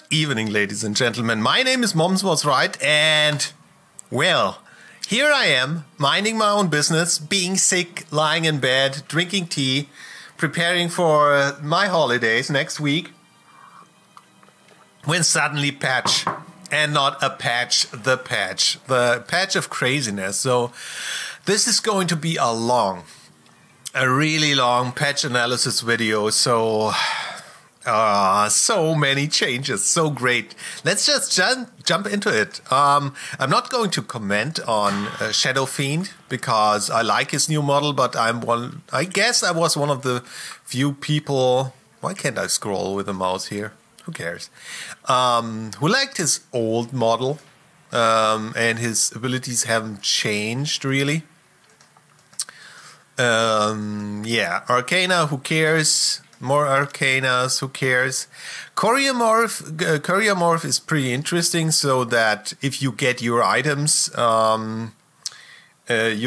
evening, ladies and gentlemen. My name is Mommsenwasright, and, well, here I am, minding my own business, being sick, lying in bed, drinking tea, preparing for my holidays next week, when suddenly patch, and not a patch, the patch of craziness. So this is going to be a really long patch analysis video, so many changes, so great. Let's just jump into it. I'm not going to comment on Shadow Fiend because I like his new model, but I guess I was one of the few people. Why can't I scroll with the mouse here? Who cares? Who liked his old model, and his abilities haven't changed really. Yeah, Arcana, who cares? More Arcanas, who cares? Courier is pretty interesting, so that if you get your items, your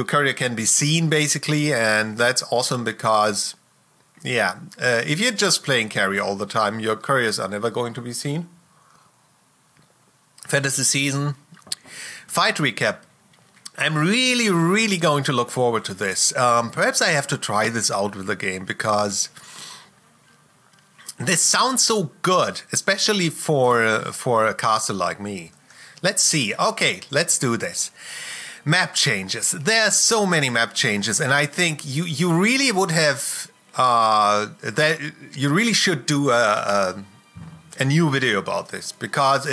courier can be seen basically, and that's awesome because, yeah, if you're just playing carry all the time, your couriers are never going to be seen. Fantasy season. Fight recap. I'm really going to look forward to this. Perhaps I have to try this out with the game because this sounds so good, especially for a caster like me. Let's see. Okay, let's do this. Map changes. There are so many map changes, and I think you really would have you really should do a new video about this because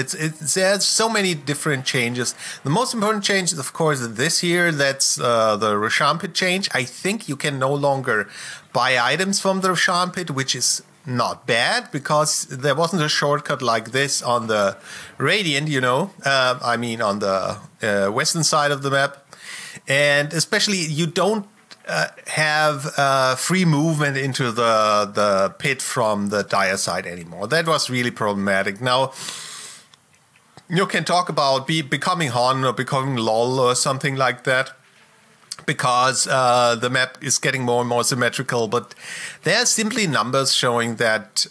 there's so many different changes. The most important change is, of course, this year. That's the Roshan Pit change. I think you can no longer buy items from the Roshan Pit, which is not bad because there wasn't a shortcut like this on the Radiant, you know. I mean, on the western side of the map, and especially you don't have free movement into the pit from the Dire side anymore. That was really problematic. Now, you can talk about becoming Han or becoming LOL or something like that, because the map is getting more and more symmetrical, but there are simply numbers showing that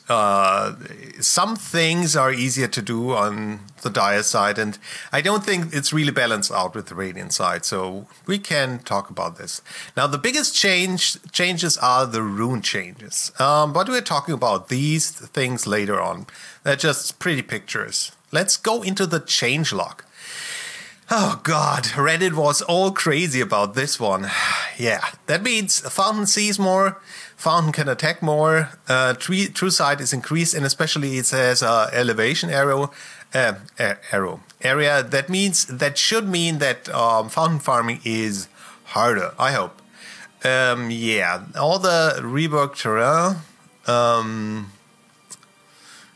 some things are easier to do on the Dire side, and I don't think it's really balanced out with the Radiant side, so we can talk about this. Now, the biggest changes are the rune changes, but we're talking about these things later on. They're just pretty pictures. Let's go into the changelog. Oh god, Reddit was all crazy about this one. Yeah, that means Fountain sees more, Fountain can attack more, True Sight is increased, and especially it has elevation area. That should mean that Fountain farming is harder, I hope. Yeah, all the reworked terrain,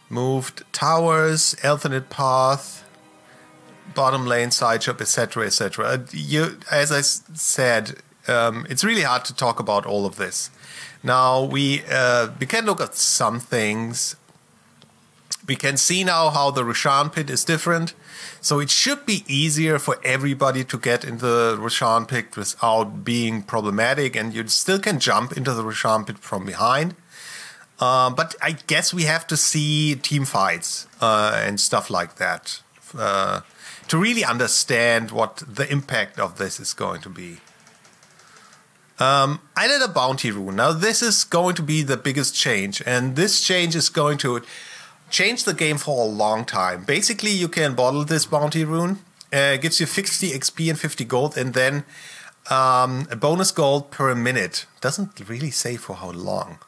moved towers, alternate path, bottom lane, side shop, etc., etc. As I said, it's really hard to talk about all of this. Now we can look at some things. We can see now how the Roshan Pit is different. So it should be easier for everybody to get into the Roshan Pit without being problematic, and you still can jump into the Roshan Pit from behind. But I guess we have to see team fights and stuff like that to really understand what the impact of this is going to be. I did a bounty rune. Now this is going to be the biggest change, and this change is going to change the game for a long time. Basically, you can bottle this bounty rune. It gives you 50 XP and 50 gold, and then a bonus gold per minute. Doesn't really say for how long.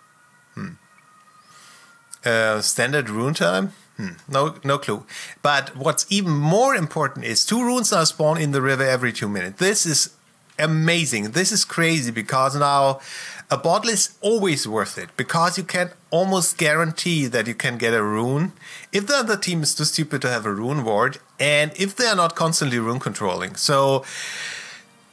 Standard rune time? No clue. But what's even more important is 2 runes now spawn in the river every 2 minutes. This is amazing. This is crazy because now a bottle is always worth it because you can almost guarantee that you can get a rune if the other team is too stupid to have a rune ward and if they are not constantly rune controlling. So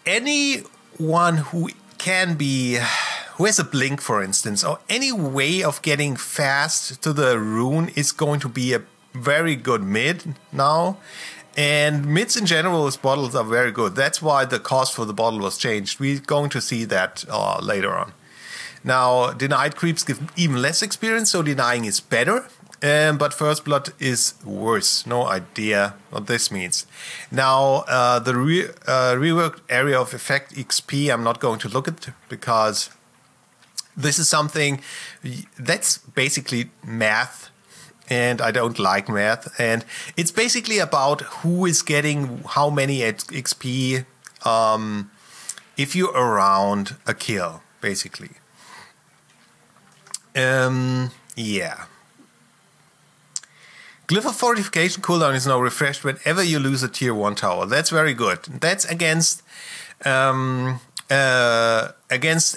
anyone who has a blink, for instance, or any way of getting fast to the rune is going to be a very good mid now. And mids in general, bottles are very good. That's why the cost for the bottle was changed. We're going to see that later on. Now, denied creeps give even less experience, so denying is better. but First Blood is worse. No idea what this means. Now, the reworked area of effect XP, I'm not going to look at because this is something that's basically math, and I don't like math. And it's basically about who is getting how many XP if you're around a kill, basically. Yeah. Glyph of Fortification cooldown is now refreshed whenever you lose a tier 1 tower. That's very good. That's against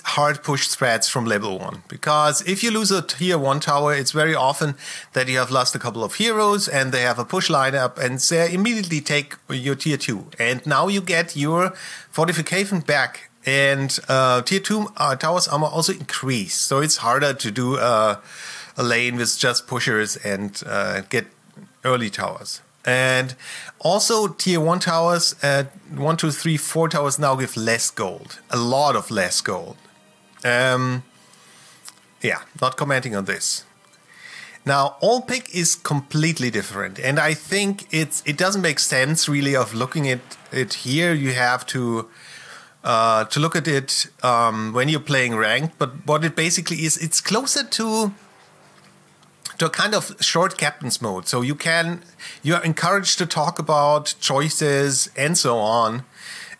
hard push threats from level 1. Because if you lose a tier 1 tower, it's very often that you have lost a couple of heroes and they have a push lineup and they immediately take your tier 2. And now you get your fortification back. And tier 2 towers armor also increased. So it's harder to do a lane with just pushers and get early towers. And also tier 1 towers, 1, 2, 3, 4 towers now give less gold. A lot of less gold. Yeah, not commenting on this. Now, all pick is completely different. And I think it doesn't make sense really of looking at it here. You have to look at it when you're playing ranked. But what it basically is, it's closer to a kind of short captain's mode. So you are encouraged to talk about choices and so on,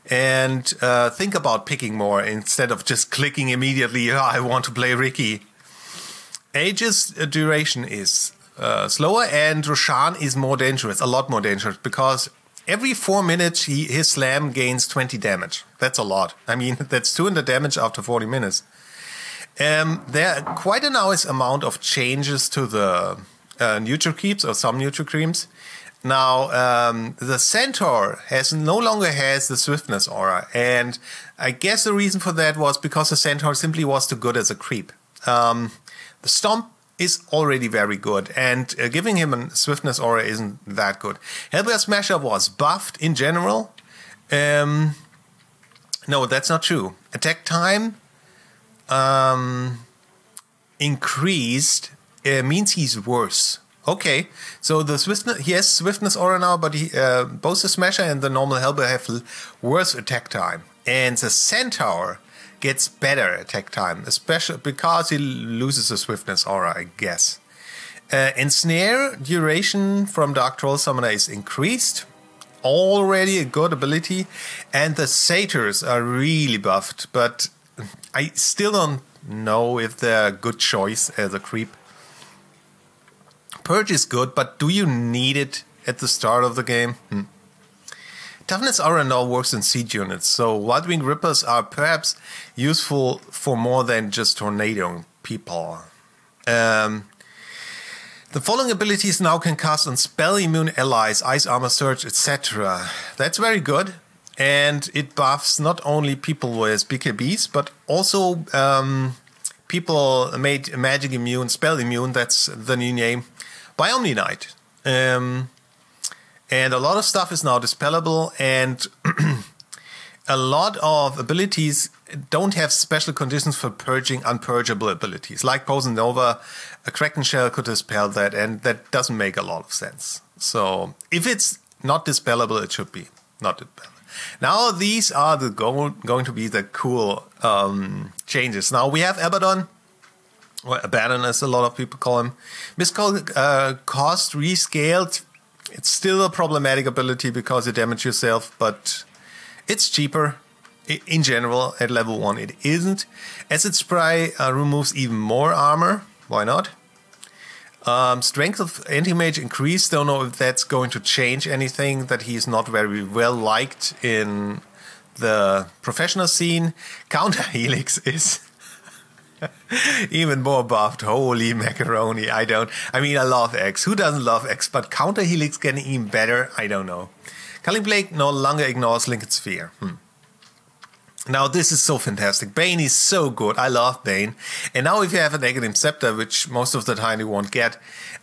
and think about picking more instead of just clicking immediately, I want to play Ricky. Aegis duration is slower, and Roshan is more dangerous, a lot more dangerous, because every 4 minutes his slam gains 20 damage. That's a lot. I mean, that's 200 damage after 40 minutes. There are quite a nice amount of changes to the neutral creeps, or some neutral creeps. Now, the Centaur no longer has the swiftness aura, and I guess the reason for that was because the Centaur simply was too good as a creep. The Stomp is already very good, and giving him a swiftness aura isn't that good. Hellbear Smasher was buffed in general. No, that's not true. Attack time increased means he's worse. Okay, so the swiftness, he has swiftness aura now, but both the Smasher and the normal Hellbear have worse attack time, and the Centaur gets better attack time, especially because he loses the swiftness aura, I guess. Ensnare duration from Dark Troll Summoner is increased. Already a good ability, and the Satyrs are really buffed, but I still don't know if they're a good choice as a creep. Purge is good, but do you need it at the start of the game? Toughness aura now works in siege units, so Wildwing Rippers are perhaps useful for more than just tornadoing people. The following abilities now can cast on spell immune allies, ice armor surge, etc. That's very good. And it buffs not only people with BKBs, but also people made magic immune, spell immune, that's the new name, by Omni-Knight. And a lot of stuff is now dispellable, and a lot of abilities don't have special conditions for purging unpurgeable abilities. Like Poison Nova, a Kraken Shell could dispel that, and that doesn't make a lot of sense. So if it's not dispellable, it should be not dispellable. Now these are going to be the cool changes. Now we have Abaddon, or Abaddon as a lot of people call him. Miscall cost rescaled. It's still a problematic ability because you damage yourself, but it's cheaper. In general, at level 1 it isn't. Acid Spray removes even more armor. Why not? Strength of Anti-Mage increased. Don't know if that's going to change anything, that he's not very well liked in the professional scene. Counter Helix is even more buffed. Holy macaroni. I love X. Who doesn't love X? But Counter Helix getting even better? I don't know. Culling Blade no longer ignores Linked Sphere. Now this is so fantastic. Bane is so good. I love Bane. And now if you have a Negative Scepter, which most of the time you won't get,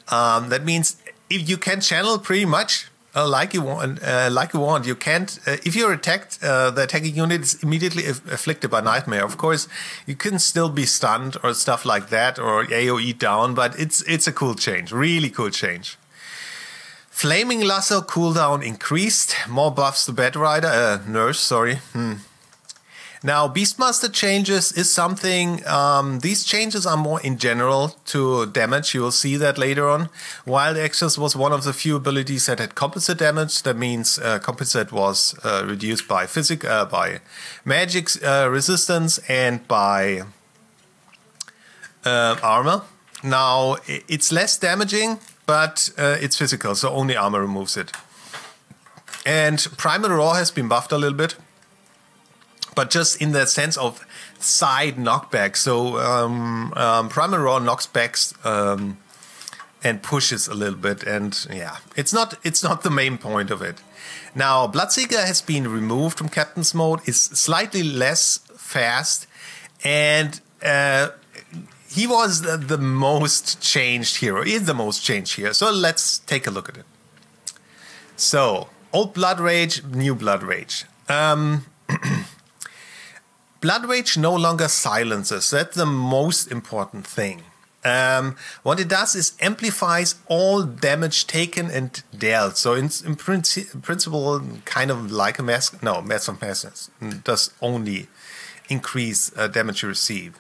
that means if you can channel pretty much like you want. You can't. If you're attacked, the attacking unit is immediately afflicted by Nightmare. Of course, you can still be stunned or stuff like that, or AOE down. But it's a cool change, really cool change. Flaming Lasso cooldown increased. More buffs to Batrider, Nurse. Sorry. Now, Beastmaster changes is something, these changes are more in general to damage, you will see that later on. Wild Access was one of the few abilities that had composite damage, that means composite was reduced by by magic resistance and by armor. Now, it's less damaging, but it's physical, so only armor removes it. And Primal Roar has been buffed a little bit, but just in the sense of side knockback. So Primal Roar knocks back and pushes a little bit, and yeah, it's not the main point of it. Now, Bloodseeker has been removed from Captain's Mode, is slightly less fast, and he was the most changed hero, is the most changed here. So let's take a look at it. So, old Blood Rage, new Blood Rage. Blood Rage no longer silences. That's the most important thing. What it does is amplifies all damage taken and dealt. So in principle, kind of like a mask. No, Mask of Madness does only increase damage you receive.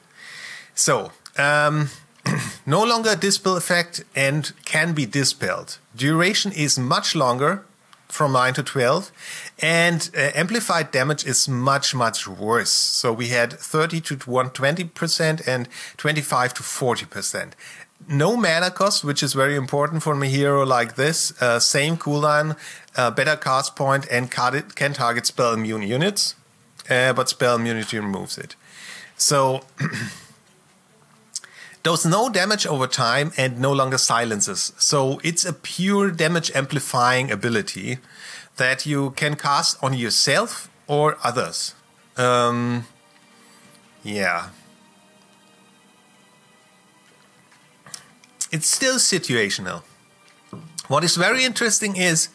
So, no longer a dispel effect and can be dispelled. Duration is much longer, from 9 to 12, and amplified damage is much, much worse. So we had 30 to 120% and 25 to 40%. No mana cost, which is very important for a hero like this. Same cooldown, better cast point, and can target spell immune units, but spell immunity removes it. So does no damage over time and no longer silences. So it's a pure damage amplifying ability that you can cast on yourself or others. Yeah. It's still situational. What is very interesting is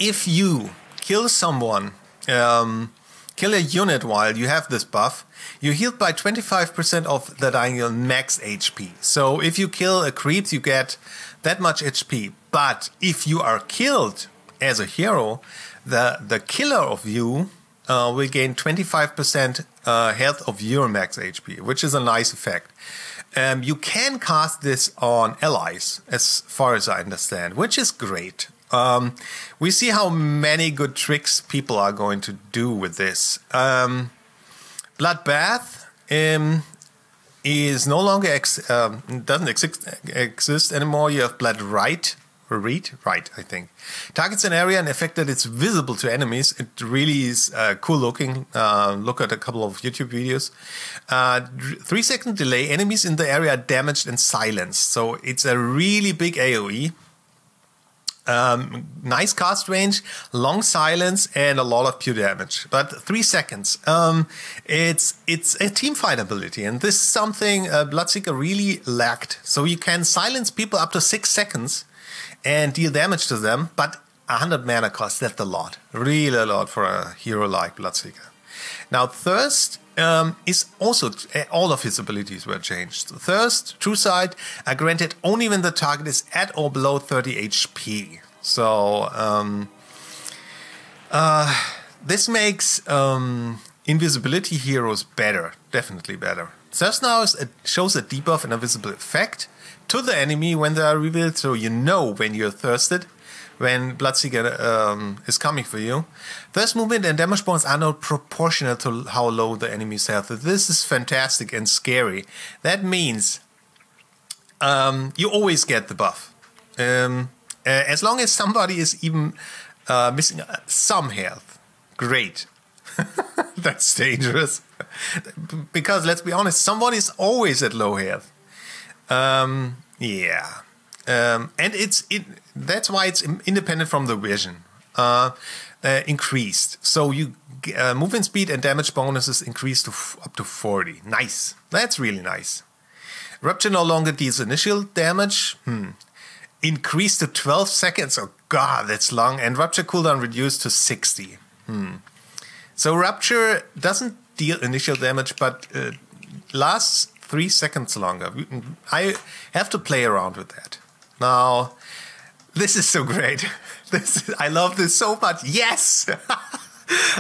if you kill someone, kill a unit while you have this buff, you're healed by 25% of the diagonal max HP. So if you kill a creep, you get that much HP. But if you are killed as a hero, the killer of you will gain 25% health of your max HP, which is a nice effect. You can cast this on allies, as far as I understand, which is great. We see how many good tricks people are going to do with this. Bloodbath is no longer doesn't exist anymore. You have Bloodright, right, I think. Targets an area and effect that it's visible to enemies. It really is cool looking. Look at a couple of YouTube videos. 3-second delay. Enemies in the area are damaged and silenced. So it's a really big AoE. Nice cast range, long silence, and a lot of pure damage. But 3 seconds. It's a teamfight ability, and this is something Bloodseeker really lacked. So you can silence people up to 6 seconds and deal damage to them, but 100 mana cost, that's a lot. Really a lot for a hero like Bloodseeker. Now, Thirst is also, all of his abilities were changed. Thirst, True Sight, are granted only when the target is at or below 30 HP. So, this makes invisibility heroes better, definitely better. Thirst now shows a debuff and a visible effect to the enemy when they are revealed, so you know when you're thirsted, when Bloodseeker is coming for you. Thirst movement and damage bonus are not proportional to how low the enemy's health is. This is fantastic and scary. That means you always get the buff. As long as somebody is even missing some health. Great. That's dangerous. Because let's be honest, someone is always at low health. Yeah. And that's why it's independent from the vision. Increased. So you movement speed and damage bonuses increased to up to 40. Nice. That's really nice. Rupture no longer deals initial damage. increased to 12 seconds. Oh god, that's long. And Rupture cooldown reduced to 60. So Rupture doesn't deal initial damage, but lasts 3 seconds longer. I have to play around with that. Now, this is so great. I love this so much. Yes!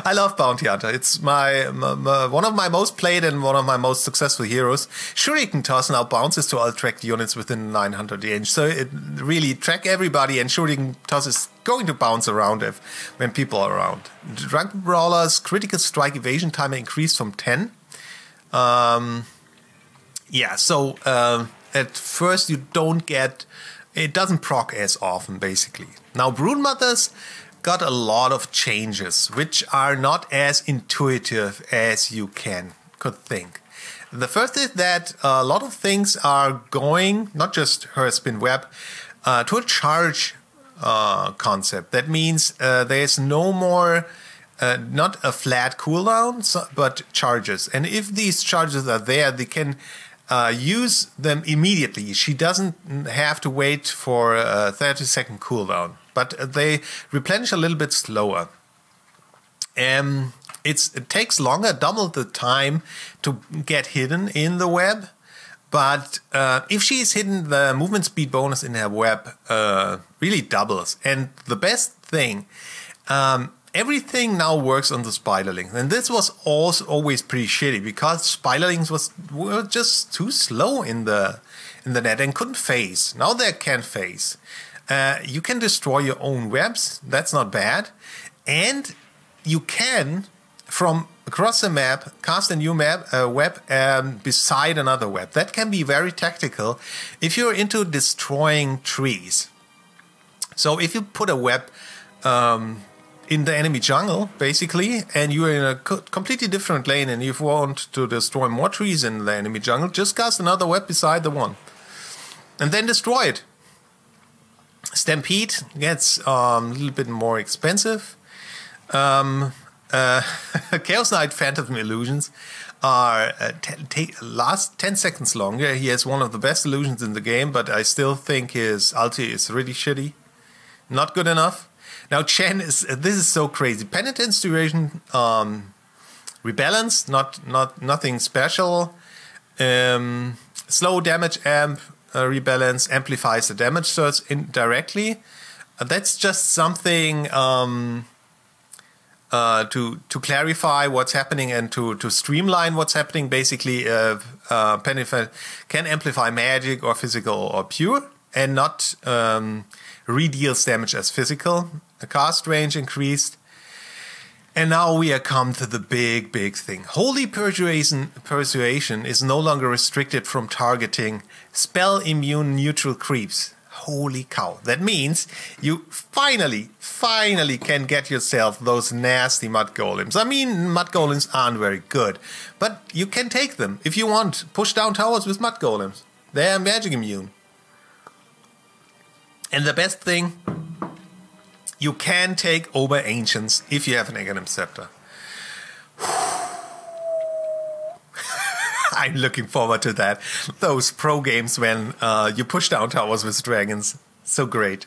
I love Bounty Hunter. It's my one of my most played and one of my most successful heroes. Shuriken Toss now bounces to all tracked units within 900 range. So it really track everybody, and Shuriken Toss is going to bounce around when people are around. Drunken Brawler's critical strike evasion timer increased from 10. Yeah, so at first you don't get... It doesn't proc as often, basically. Now, Broodmothers got a lot of changes, which are not as intuitive as you could think. The first is that a lot of things are going, not just her spin web, to a charge concept. That means there's no more, not a flat cooldown, but charges. And if these charges are there, they can use them immediately. She doesn't have to wait for a 30-second cooldown, but they replenish a little bit slower. It takes longer, double the time to get hidden in the web. But if she's hidden, the movement speed bonus in her web really doubles. And the best thing, everything now works on the spiderlings. And this was also always pretty shitty because spiderlings were just too slow in the net and couldn't phase. Now they can phase. You can destroy your own webs. That's not bad. And you can, from across the map, cast a new web beside another web. That can be very tactical if you're into destroying trees. So if you put a web in the enemy jungle, basically, and you're in a completely different lane and you want to destroy more trees in the enemy jungle, just cast another web beside the one. And then destroy it. Stampede gets a little bit more expensive. Chaos Knight Phantom Illusions are last 10 seconds longer. He has one of the best illusions in the game, but I still think his ulti is really shitty. Not good enough. Now Chen this is so crazy. Penitence duration rebalance, nothing special. Slow damage amp rebalance amplifies the damage surge indirectly. That's just something to clarify what's happening and to streamline what's happening. Basically, Penitence can amplify magic or physical or pure, and not redeals damage as physical. The cast range increased. And now we are come to the big thing. Holy Persuasion is no longer restricted from targeting spell immune neutral creeps. Holy cow. That means you finally can get yourself those nasty mud golems. I mean, mud golems aren't very good, but you can take them if you want. Push down towers with mud golems. They're magic immune. And the best thing, you can take over ancients if you have an Aghanim Scepter. I'm looking forward to that. Those pro games when you push down towers with dragons. So great.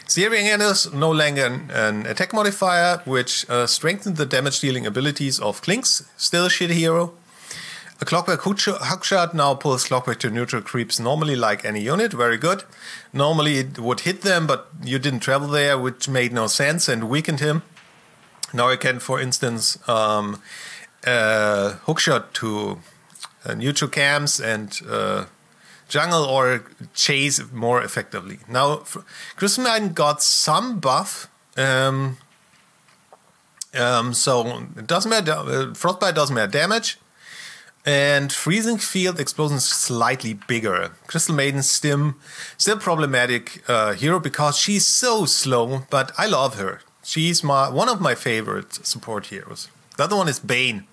Searing Enos no longer an attack modifier, which strengthened the damage dealing abilities of Klinks. Still a shit hero. A Clockwork Hookshot now pulls Clockwork to neutral creeps normally like any unit. Very good. Normally it would hit them, but you didn't travel there, which made no sense and weakened him. Now you can, for instance, Hookshot to neutral camps and jungle or chase more effectively. Now, Crystal Maiden got some buff. So it doesn't matter. Frostbite doesn't matter damage. And Freezing Field Explosion is slightly bigger. Crystal Maiden still problematic hero because she's so slow, but I love her. She's one of my favorite support heroes. The other one is Bane.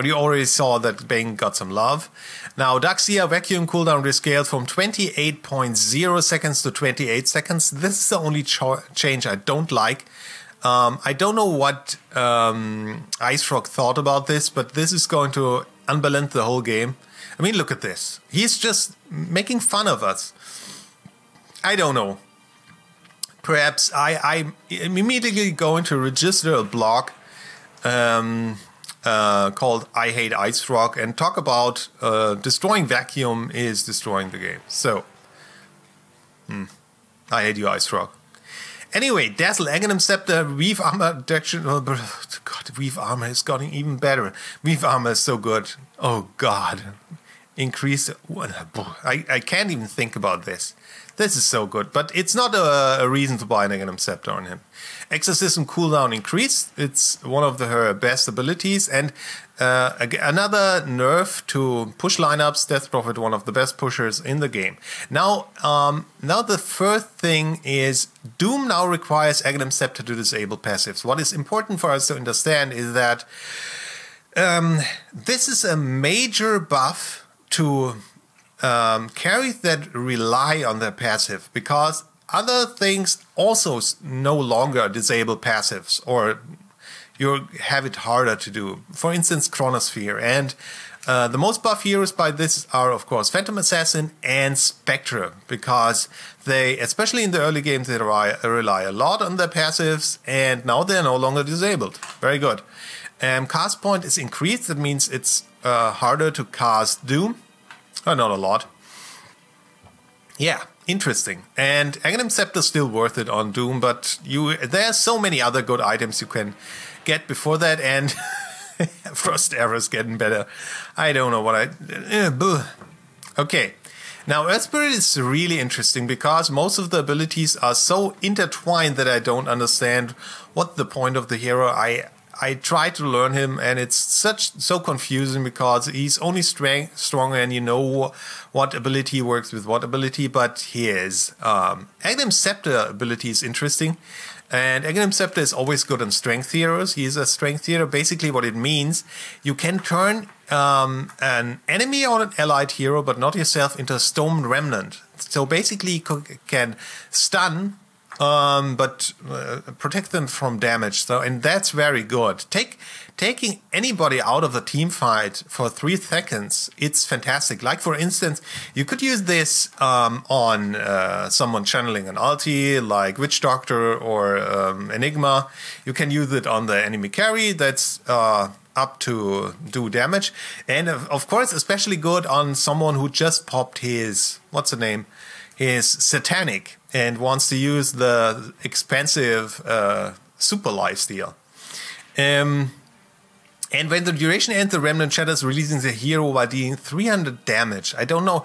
You already saw that Bane got some love. Now, Daxia Vacuum cooldown rescaled from 28.0 seconds to 28 seconds. This is the only change I don't like. I don't know what Ice Frog thought about this, but this is going to unbalance the whole game. I mean, look at this. He's just making fun of us. I don't know. Perhaps I immediately go into register a blog called I Hate Ice Rock and talk about destroying vacuum is destroying the game. So, I hate you, Ice Rock. Anyway, Dazzle, Aghanim Scepter, Weave Armor, Detection. Oh, God, Weave Armor is getting even better. Weave Armor is so good. Oh, God. Increase. I can't even think about this. This is so good, but it's not a reason to buy an Aghanim Scepter on him. Exorcism cooldown increased. It's one of her best abilities. And another nerf to push lineups. Death Prophet, one of the best pushers in the game. Now the first thing is Doom now requires Aghanim Scepter to disable passives. What is important for us to understand is that this is a major buff to carries that rely on their passive, because other things also no longer disable passives, or you have it harder to do. For instance, Chronosphere. And the most buff heroes by this are, of course, Phantom Assassin and Spectre, because they, especially in the early games, they rely a lot on their passives, and now they're no longer disabled. Very good. Cast point is increased. That means it's harder to cast Doom. Not a lot. Yeah, interesting. And Aghanim Scepter is still worth it on Doom, but there are so many other good items you can get before that, and Frost Arrow is getting better. I don't know what Okay. Now, Earth Spirit is really interesting because most of the abilities are so intertwined that I don't understand what the point of the hero. I try to learn him, and it's so confusing because he's only stronger, and you know what ability works with what ability. But his Aghanim Scepter ability is interesting, and Aghanim Scepter is always good on strength heroes. He's a strength hero. Basically, what it means, you can turn an enemy or an allied hero, but not yourself, into a Stone Remnant. So basically, you can stun. But protect them from damage. So, and that's very good. Taking anybody out of the team fight for 3 seconds, it's fantastic. Like, for instance, you could use this on someone channeling an ulti, like Witch Doctor or Enigma. You can use it on the enemy carry. That's up to do damage. And, of course, especially good on someone who just popped his, what's the name? His Satanic, and wants to use the expensive super lifesteal. And when the duration ends, the Remnant shatters, releasing the hero by dealing 300 damage. I don't know,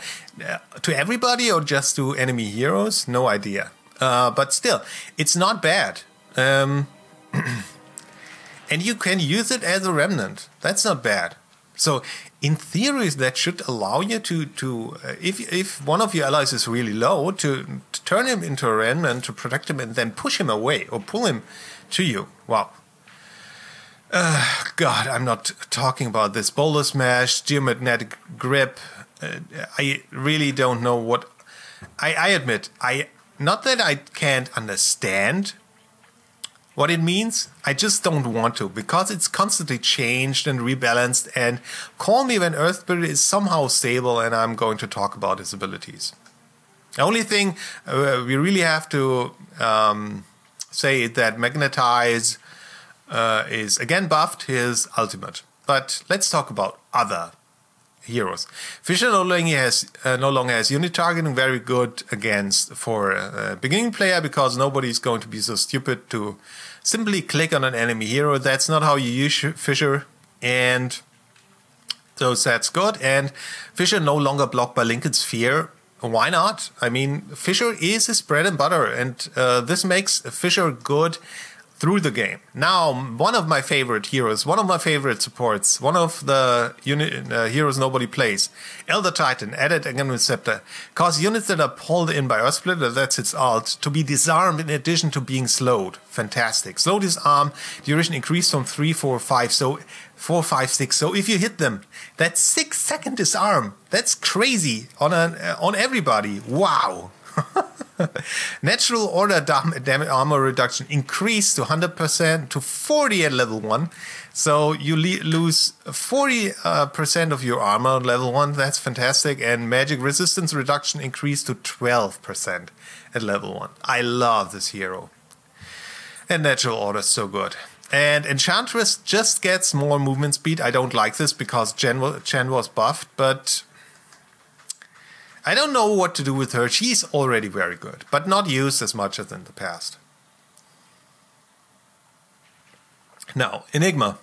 to everybody or just to enemy heroes? No idea. But still, it's not bad. And you can use it as a Remnant. That's not bad. So, in theory, that should allow you to if one of your allies is really low, to turn him into a Remnant, to protect him, and then push him away or pull him to you. Wow. God, I'm not talking about this. Boulder Smash, Geomagnetic Grip. I really don't know what... I admit, not that I can't understand what it means, I just don't want to, because it's constantly changed and rebalanced, and call me when Earth Spirit is somehow stable and I'm going to talk about his abilities. The only thing we really have to say that Magnetize is again buffed his ultimate. But let's talk about other heroes. Fisher no longer has unit targeting, very good for a beginning player, because nobody's going to be so stupid to simply click on an enemy hero. That's not how you use Fisher, and so that's good. And Fisher no longer blocked by Lincoln Sphere. Why not? I mean, Fisher is his bread and butter, and this makes Fisher good through the game. Now, one of my favorite heroes, one of my favorite supports, one of the heroes nobody plays, Elder Titan, added Aghanim Scepter, cause units that are pulled in by Earth Splitter, that's its ult, to be disarmed in addition to being slowed. Fantastic. Slow disarm, duration increased from 3, 4, 5, so 4, 5, 6. So if you hit them, that's 6-second disarm. That's crazy on everybody. Wow. Natural order damage armor reduction increased to 100% to 40 at level 1. So you lose 40% of your armor on level 1. That's fantastic. And magic resistance reduction increased to 12% at level 1. I love this hero. And natural order is so good. And Enchantress just gets more movement speed. I don't like this because Chen was buffed, but I don't know what to do with her. She's already very good, but not used as much as in the past. Now, Enigma.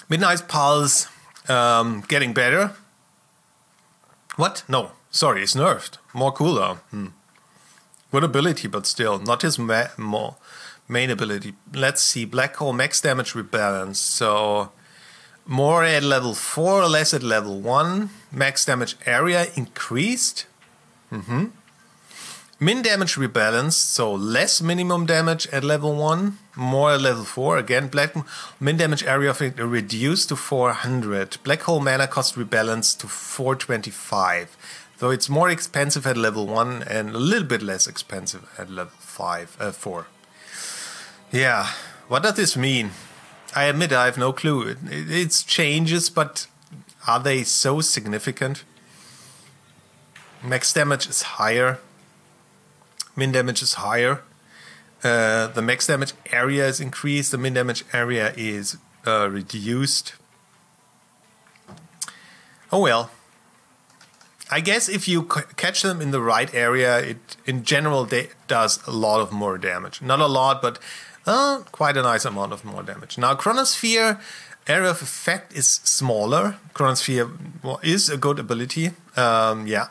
Midnight's Pulse getting better. What? No, sorry, it's nerfed. More cooldown. Good ability, but still, not his main ability. Let's see, Black Hole max damage rebalance. So more at level 4, less at level 1. Max damage area increased. Min damage rebalance, so less minimum damage at level 1, more at level 4. Again, min damage area reduced to 400. Black Hole mana cost rebalance to 425. So it's more expensive at level 1 and a little bit less expensive at level 4. Yeah, what does this mean? I admit I have no clue. It's changes, but are they so significant? Max damage is higher. Min damage is higher. The max damage area is increased. The min damage area is reduced. Oh well. I guess if you catch them in the right area, it in general does a lot of more damage. Not a lot, but quite a nice amount of more damage. Now, Chronosphere area of effect is smaller. Chronosphere is a good ability. Yeah,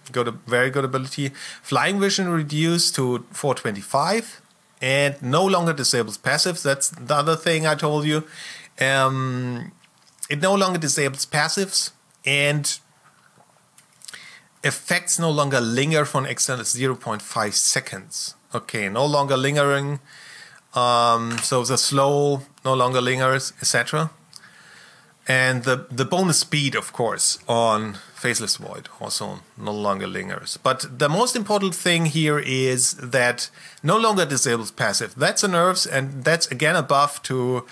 very good ability. Flying Vision reduced to 425 and no longer disables passives. That's the other thing I told you. It no longer disables passives and effects no longer linger for an extended 0.5 seconds. Okay, no longer lingering. So the slow no longer lingers, etc. And the bonus speed, of course, on Faceless Void also no longer lingers. But the most important thing here is that no longer disables passive. That's a nerfs, and that's again a buff to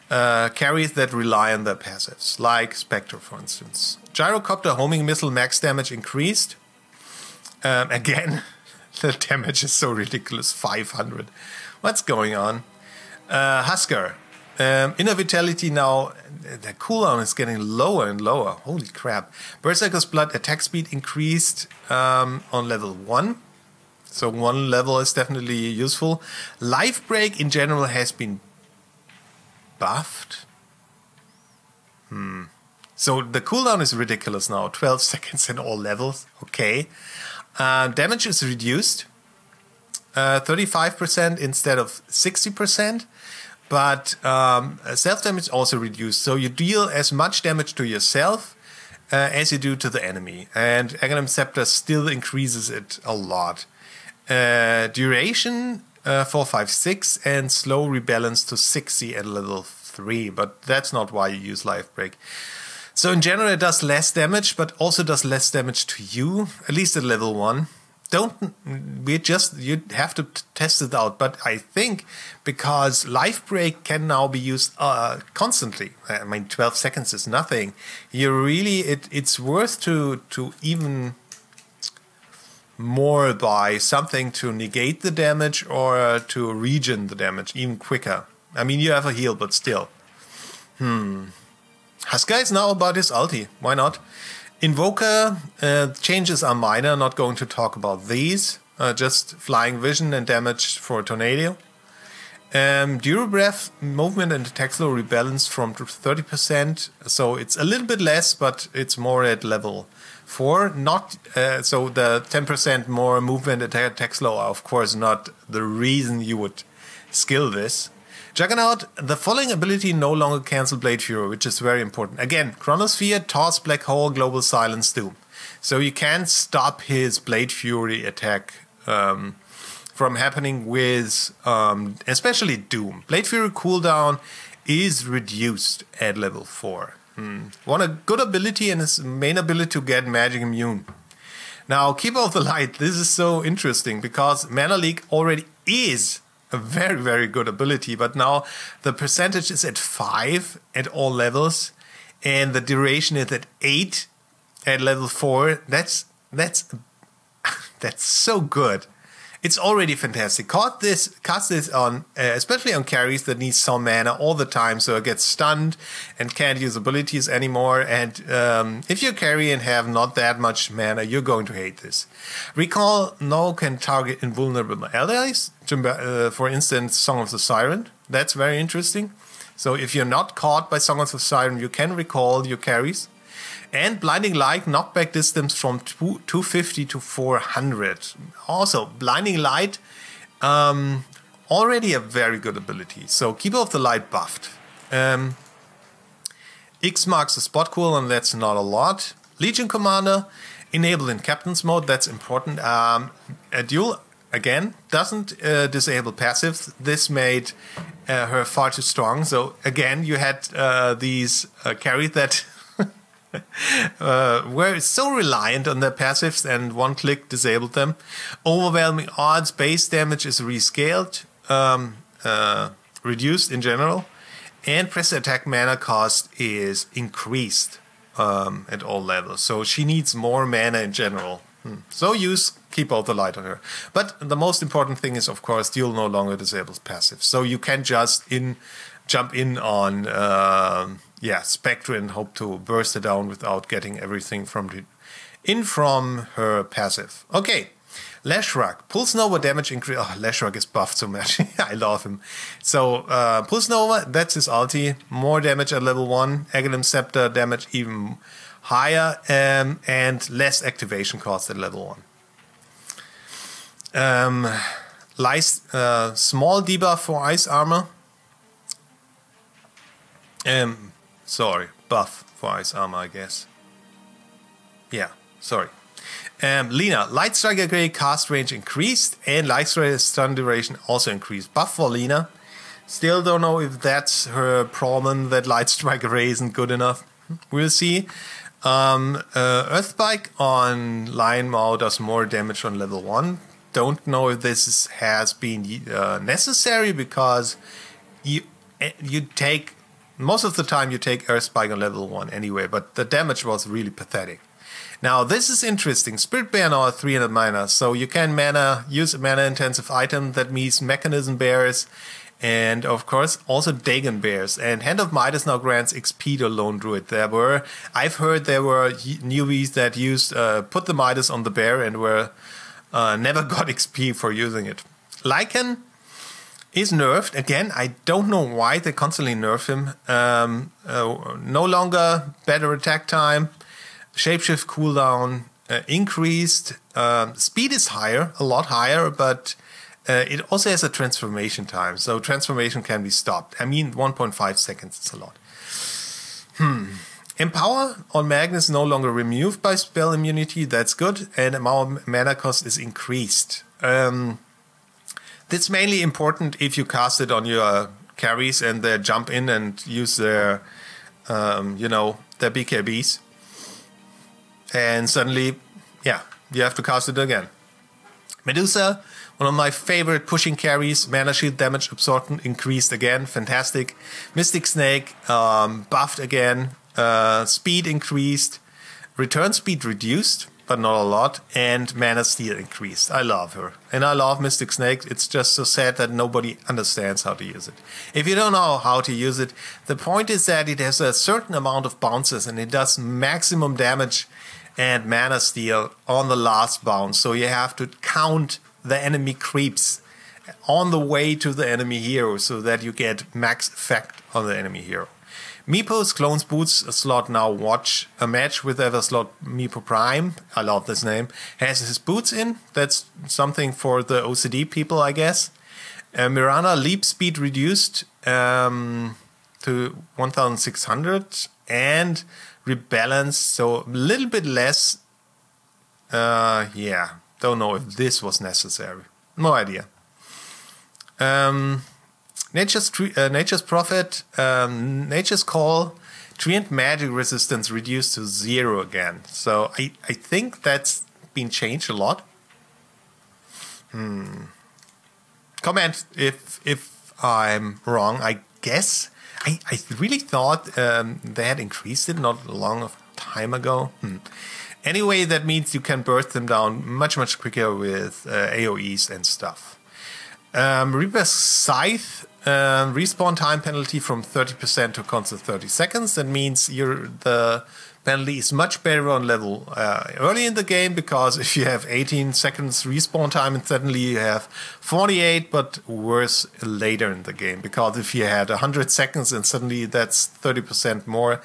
carries that rely on their passives, like Spectre, for instance. Gyrocopter homing missile max damage increased. Again, the damage is so ridiculous, 500. What's going on? Husker. Inner Vitality now, the cooldown is getting lower and lower. Holy crap. Berserker's Blood attack speed increased on level 1. So 1 level is definitely useful. Life Break in general has been buffed. So the cooldown is ridiculous now. 12 seconds in all levels. Okay. Damage is reduced. 35% instead of 60%. But self-damage also reduced. So you deal as much damage to yourself as you do to the enemy. And Aghanim Scepter still increases it a lot. Duration 456 and slow rebalance to 60 at level 3. But that's not why you use Life Break. So in general it does less damage, but also does less damage to you, at least at level 1. You have to test it out, but I think because Life Break can now be used constantly. I mean, 12 seconds is nothing. It's worth to even more buy something to negate the damage or to regen the damage even quicker. I mean, you have a heal, but still. Husker is now about his ulti. Why not? Invoker changes are minor, not going to talk about these. Just Flying Vision and damage for Tornado. Durabreath movement and attack slow rebalance from 30%. So it's a little bit less, but it's more at level 4. So the 10% more movement and attack slow are of course not the reason you would skill this. Juggernaut, the following ability no longer cancel Blade Fury, which is very important. Again, Chronosphere, Toss, Black Hole, Global Silence, Doom. So you can't stop his Blade Fury attack from happening with, especially Doom. Blade Fury cooldown is reduced at level 4. Want a good ability and his main ability to get Magic Immune. Now, Keeper of the Light, this is so interesting because Mana Leak already is a very, very good ability, but now the percentage is at 5 at all levels, and the duration is at 8 at level 4. That's so good. It's already fantastic. Cast this on, especially on carries that need some mana all the time, so it gets stunned and can't use abilities anymore. And if you carry and have not that much mana, you're going to hate this. Recall now can target invulnerable allies. For instance, Song of the Siren. That's very interesting. So if you're not caught by Song of the Siren, you can recall your carries. And Blinding Light, knockback distance from 250 to 400. Also, Blinding Light, already a very good ability. So, Keeper of the Light buffed. X marks the spot cool, and that's not a lot. Legion Commander, enabled in Captain's Mode, that's important. A duel, again, doesn't disable passives. This made her far too strong. So, again, you had these carries that were so reliant on their passives and one-click disabled them. Overwhelming odds, base damage is rescaled, reduced in general, and press attack mana cost is increased at all levels. So she needs more mana in general. So use Keeper of the Light on her. But the most important thing is, of course, duel no longer disables passives. So you can just jump in on Spectre and hope to burst it down without getting everything from her passive. Okay, Lashrak. Pulse Nova damage increase. Oh, Lashrak is buffed so much. I love him. So, Pulse Nova, that's his ulti. More damage at level 1. Aghanim Scepter damage even higher. And less activation cost at level 1. Small debuff for Ice Armor. Sorry, buff for Ice Armor, I guess. Yeah, sorry. Lina, Light Striker Grey cast range increased, and Light Striker stun duration also increased. Buff for Lina. Still don't know if that's her problem, that Light Striker Grey isn't good enough. We'll see. Earthspike on Lion Mao does more damage on level 1. Don't know if this has been necessary, because you take... Most of the time you take Earthspike on level 1 anyway, but the damage was really pathetic. Now this is interesting. Spirit Bear now at 300 mana, so you can use a mana intensive item. That means Mechanism Bears, and of course also Dagon Bears. And Hand of Midas now grants XP to Lone Druid. I've heard there were newbies that used put the Midas on the bear and were never got XP for using it. Lycan is nerfed. Again, I don't know why they constantly nerf him. No longer better attack time. Shapeshift cooldown increased. Speed is higher, a lot higher, but it also has a transformation time. So transformation can be stopped. I mean, 1.5 seconds is a lot. Empower on Magnus no longer removed by spell immunity. That's good. And mana cost is increased. That's mainly important if you cast it on your carries and they jump in and use their, their BKBs. And suddenly, you have to cast it again. Medusa, one of my favorite pushing carries. Mana shield damage absorption increased again. Fantastic. Mystic Snake, buffed again. Speed increased. Return speed reduced, but not a lot, and Mana Steal increased. I love her. And I love Mystic Snake. It's just so sad that nobody understands how to use it. If you don't know how to use it, the point is that it has a certain amount of bounces, and it does maximum damage and Mana Steal on the last bounce. So you have to count the enemy creeps on the way to the enemy hero so that you get max effect on the enemy hero. Meepo's Clones Boots slot now watch a match with Everslot Meepo Prime. I love this name. Has his boots in. That's something for the OCD people, I guess. Mirana leap speed reduced to 1600 and rebalanced, so a little bit less. Don't know if this was necessary. No idea. Nature's Prophet, Nature's Call, Tree and Magic resistance reduced to 0 again. So I think that's been changed a lot? Comment if I'm wrong. I guess I really thought they had increased it not long time ago. Anyway, that means you can burst them down much quicker with AoEs and stuff. Reaper's Scythe, respawn time penalty from 30% to constant 30 seconds. That means the penalty is much better on level early in the game, because if you have 18 seconds respawn time and suddenly you have 48, but worse later in the game, because if you had 100 seconds and suddenly that's 30% more,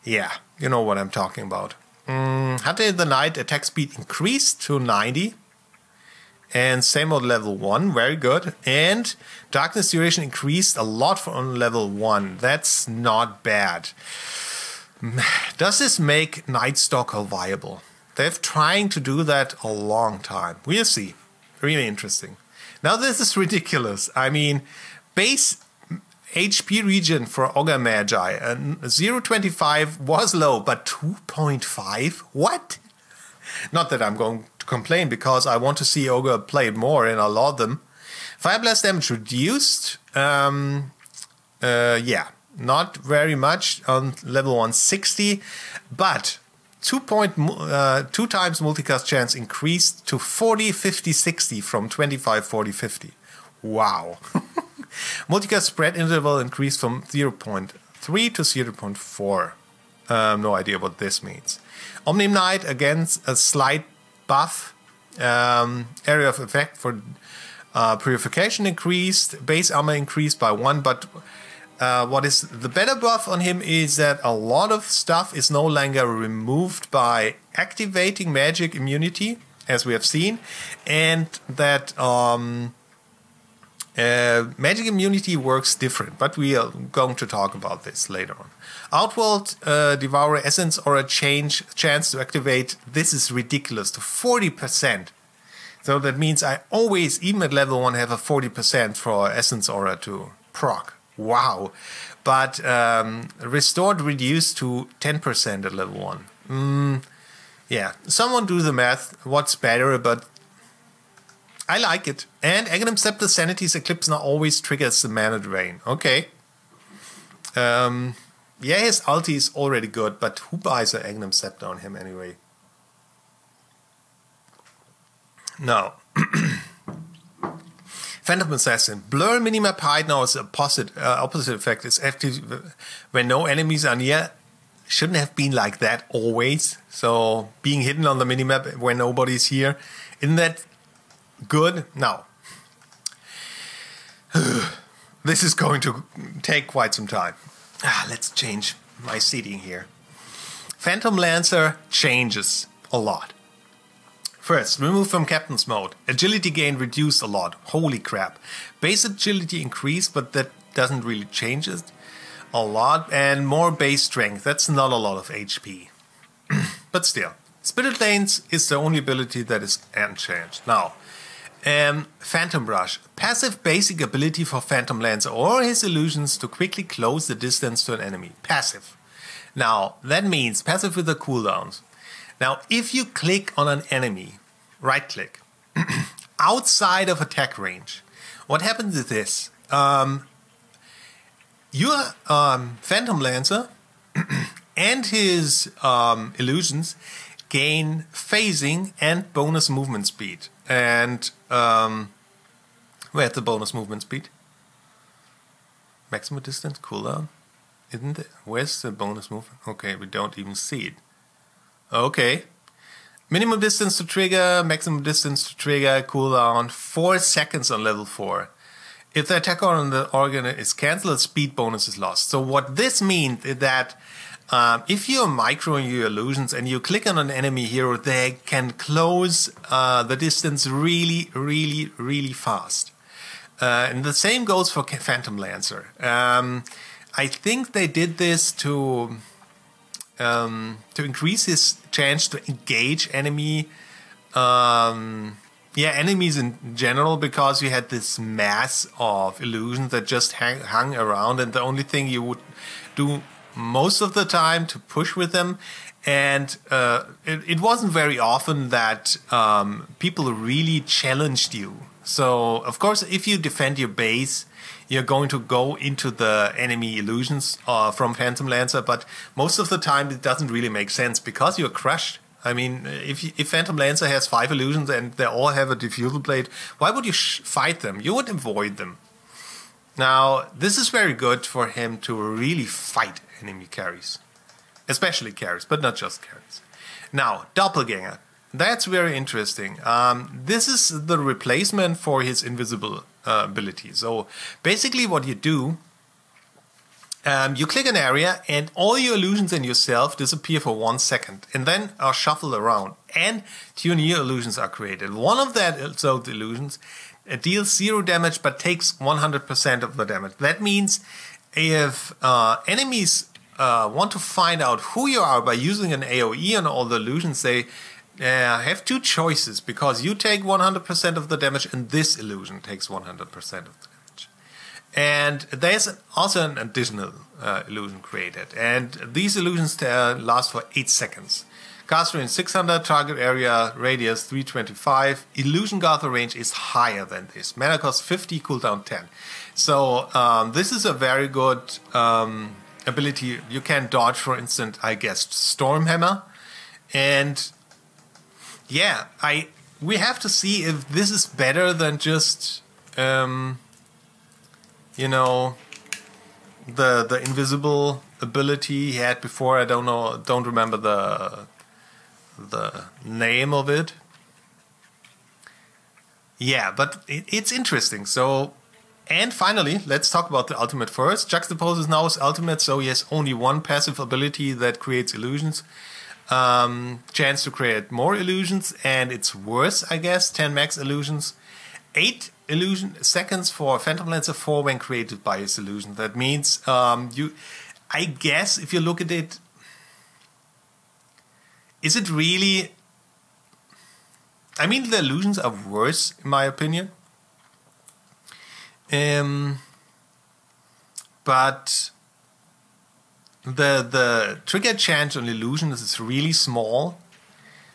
yeah, you know what I'm talking about. Hunter in the Night attack speed increased to 90. And same on level 1, very good. And darkness duration increased a lot on level 1. That's not bad. Does this make Night Stalker viable? They've trying to do that a long time. We'll see. Really interesting. Now this is ridiculous. I mean, base HP regen for Ogre Magi, 0.25 was low, but 2.5? What? Not that I'm going to complain, because I want to see Ogre play more and I love them. Fire Blast damage reduced. Yeah, not very much on level 160, but 2 times multicast chance increased to 40, 50, 60 from 25, 40, 50. Wow. Multicast spread interval increased from 0.3 to 0.4. No idea what this means. Omni Knight, again, a slight buff. Area of effect for purification increased. Base armor increased by 1. But what is the better buff on him is that a lot of stuff is no longer removed by activating magic immunity, as we have seen. And that magic immunity works different. But we are going to talk about this later on. Outworld Devourer Essence or a chance to activate. This is ridiculous, to 40%. So that means I always, even at level 1, have a 40% for Essence Aura to proc. Wow. But restored reduced to 10% at level 1. Yeah, someone do the math. What's better, but I like it. And Aghanim Scepter Sanity's Eclipse now always triggers the mana drain. Okay. Yeah, his ulti is already good, but who buys an Aghanim Scepter on him anyway? Now, Phantom Assassin. Blur minimap height now is opposite effect. It's active when no enemies are near. Shouldn't have been like that always. So being hidden on the minimap when nobody's here, isn't that good? Now, this is going to take quite some time. Let's change my seating here. Phantom Lancer changes a lot. First, remove from Captain's mode. Agility gain reduced a lot. Holy crap. Base agility increased, but that doesn't really change it a lot. And more base strength. That's not a lot of HP. But still. Spirit Lanes is the only ability that is unchanged. Now, Phantom Rush. Passive basic ability for Phantom Lancer or his illusions to quickly close the distance to an enemy. Passive. Now, that means passive with the cooldowns. Now, if you click on an enemy, right click, outside of attack range, what happens is this. Your Phantom Lancer and his illusions gain phasing and bonus movement speed. And where's the bonus movement speed? Maximum distance, cooldown? Isn't it? Where's the bonus movement? Okay, we don't even see it. Okay. Minimum distance to trigger, maximum distance to trigger, cooldown, 4 seconds on level 4. If the attack on the organ is cancelled, speed bonus is lost. So what this means is that if you're microing your illusions and you click on an enemy hero, they can close the distance really, really, really fast. And the same goes for Phantom Lancer. I think they did this to increase his chance to engage enemies in general, because you had this mass of illusions that just hung around, and the only thing you would do most of the time to push with them. And it wasn't very often that people really challenged you. So, of course, if you defend your base, you're going to go into the enemy illusions from Phantom Lancer. But most of the time, it doesn't really make sense because you're crushed. I mean, if Phantom Lancer has 5 illusions and they all have a diffusal blade, why would you fight them? You would avoid them. Now, this is very good for him to really fight enemy carries. Especially carries, but not just carries. Now, Doppelganger. That's very interesting. This is the replacement for his invisible ability. So basically what you do, you click an area and all your illusions and yourself disappear for 1 second and then are shuffled around and 2 new illusions are created. One of those illusions deals 0 damage but takes 100% of the damage. That means if enemies want to find out who you are by using an AoE on all the illusions, they have 2 choices, because you take 100% of the damage and this illusion takes 100% of the damage. And there's also an additional illusion created, and these illusions last for 8 seconds. Cast range 600, target area radius 325, illusion gather range is higher than this. Mana cost 50, cooldown 10. So this is a very good ability. You can dodge, for instance, I guess, Stormhammer. And yeah, we have to see if this is better than just you know, the invisible ability he had before. I don't remember the name of it. Yeah, but it's interesting. So, and finally, let's talk about the ultimate first. Juxtapose is now his ultimate, so he has only 1 passive ability that creates illusions. Chance to create more illusions, and it's worse, I guess. 10 max illusions. 8 illusion seconds for Phantom Lancer 4 when created by his illusion. That means I guess if you look at it, is it really? I mean, the illusions are worse in my opinion. But the trigger chance on illusions is really small.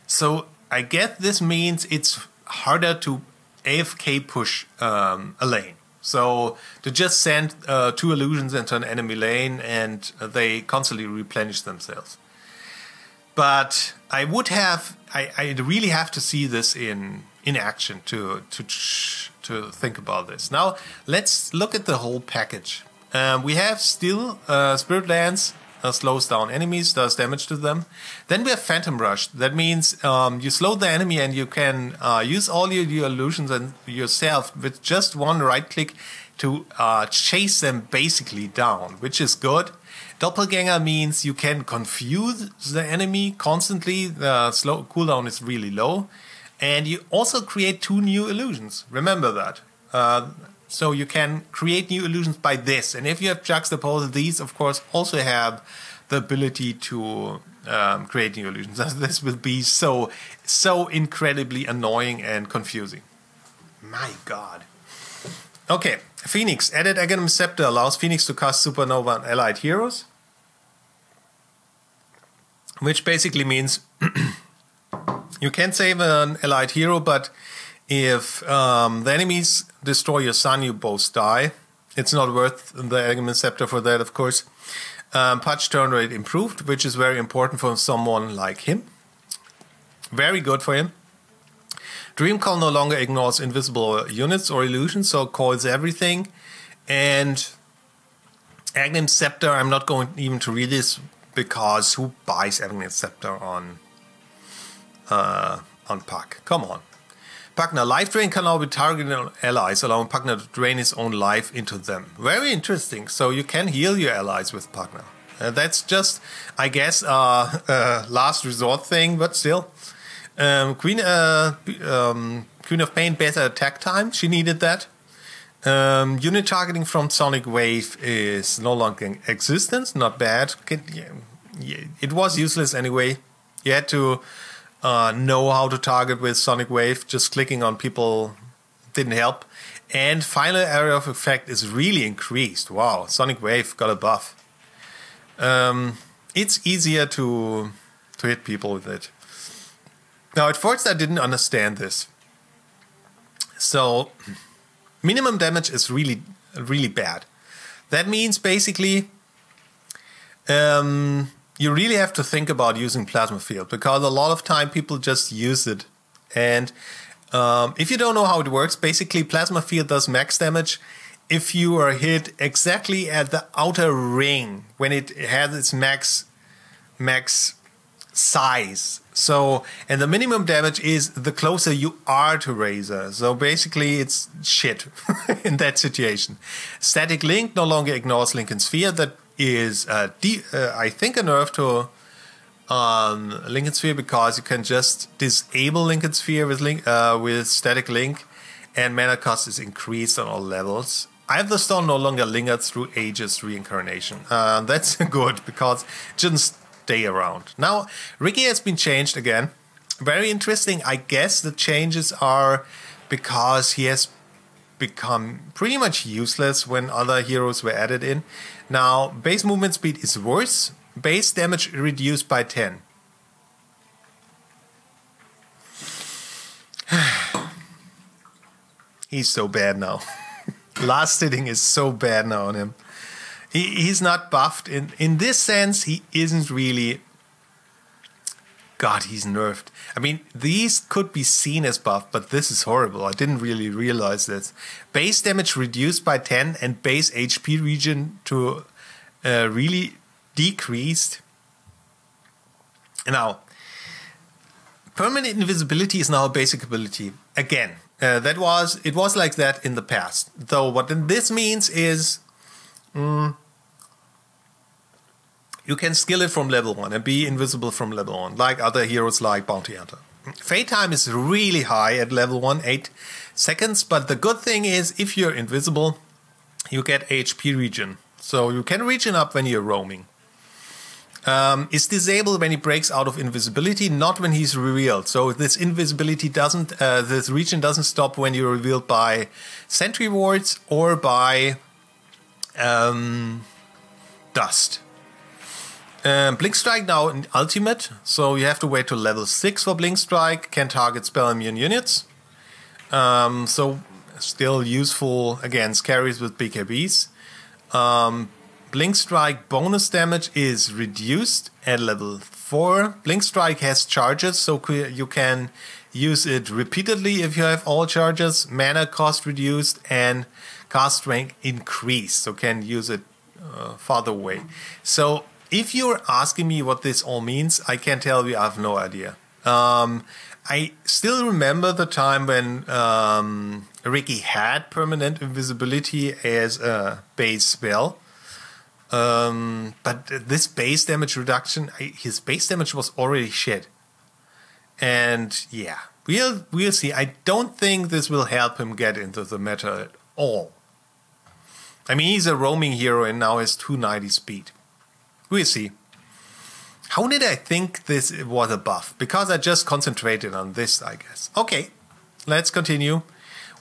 So I guess this means it's harder to AFK push a lane. So to just send 2 illusions into an enemy lane and they constantly replenish themselves. But I would have, I really have to see this in action to think about this. Now let's look at the whole package. We have still Spirit Lance. Slows down enemies, does damage to them. Then we have Phantom Rush. That means you slow the enemy and you can use all your illusions and yourself with just 1 right click to chase them basically down, which is good. Doppelganger means you can confuse the enemy constantly. The cooldown is really low. And you also create 2 new illusions. Remember that. So you can create new illusions by this. And if you have Juxtapose, these of course also have the ability to create new illusions. This will be so incredibly annoying and confusing. My god. Okay, Phoenix. Added Aghanim Scepter allows Phoenix to cast Supernova on allied heroes. Which basically means you can save an allied hero, but if the enemies destroy your sun, you both die. It's not worth the Aghanim Scepter for that, of course. Patch turn rate improved, which is very important for someone like him. Very good for him. Dream Call no longer ignores invisible units or illusions, so calls everything. And Aghanim Scepter, I'm not going even to read this, because who buys Aghanim Scepter on Puck? Come on. Pugna, life drain can now be targeted on allies, allowing Pugna to drain his own life into them. Very interesting. So you can heal your allies with Pugna. That's just, I guess, last resort thing, but still. Queen of Pain, better attack time. She needed that. Unit targeting from Sonic Wave is no longer in existence. Not bad. It was useless anyway. You had to know how to target with Sonic Wave. Just clicking on people didn't help. And final area of effect is really increased. Wow, Sonic Wave got a buff. it's easier to hit people with it. Now, at first I didn't understand this. So, minimum damage is really, really bad. That means basically you really have to think about using Plasma Field, because a lot of time people just use it. And if you don't know how it works, basically Plasma Field does max damage if you are hit exactly at the outer ring when it has its max size. So, and the minimum damage is the closer you are to Razor. So basically it's shit in that situation. Static Link no longer ignores Link and Sphere. That is, I think, a nerf to Link and Sphere, because you can just disable Link and Sphere with Static Link, and mana cost is increased on all levels. Eye of the Storm no longer lingers through Aegis Reincarnation. That's good, because it shouldn't stay around. Now, Ricky has been changed again. Very interesting. I guess the changes are because he has become pretty much useless when other heroes were added in. Now, base movement speed is worse. Base damage reduced by 10. He's so bad now. Last hitting is so bad now on him. He's not buffed. In this sense, he isn't really... God, he's nerfed. I mean, these could be seen as buff, but this is horrible. I didn't really realize this. Base damage reduced by 10 and base HP regen to really decreased. Now, permanent invisibility is now a basic ability. Again, it was like that in the past. Though what this means is you can skill it from level 1 and be invisible from level 1, like other heroes like Bounty Hunter. Fade time is really high at level 1, 8 seconds, but the good thing is if you're invisible, you get HP regen. So you can regen up when you're roaming. It's disabled when he breaks out of invisibility, not when he's revealed. So this invisibility doesn't, this regen doesn't stop when you're revealed by sentry wards or by dust. Blink Strike now in ultimate, so you have to wait till level 6 for Blink Strike. Can target spell immune units. So still useful against carries with BKBs. Blink Strike bonus damage is reduced at level 4. Blink Strike has charges, so you can use it repeatedly if you have all charges. Mana cost reduced and cast rank increased, so can use it farther away. So if you're asking me what this all means, I can tell you I have no idea. I still remember the time when Ricky had permanent invisibility as a base spell. But this base damage reduction, his base damage was already shit. And yeah, we'll see. I don't think this will help him get into the meta at all. I mean, he's a roaming hero and now has 290 speed. We'll see. How did I think this was a buff? Because I just concentrated on this, I guess. Okay, let's continue.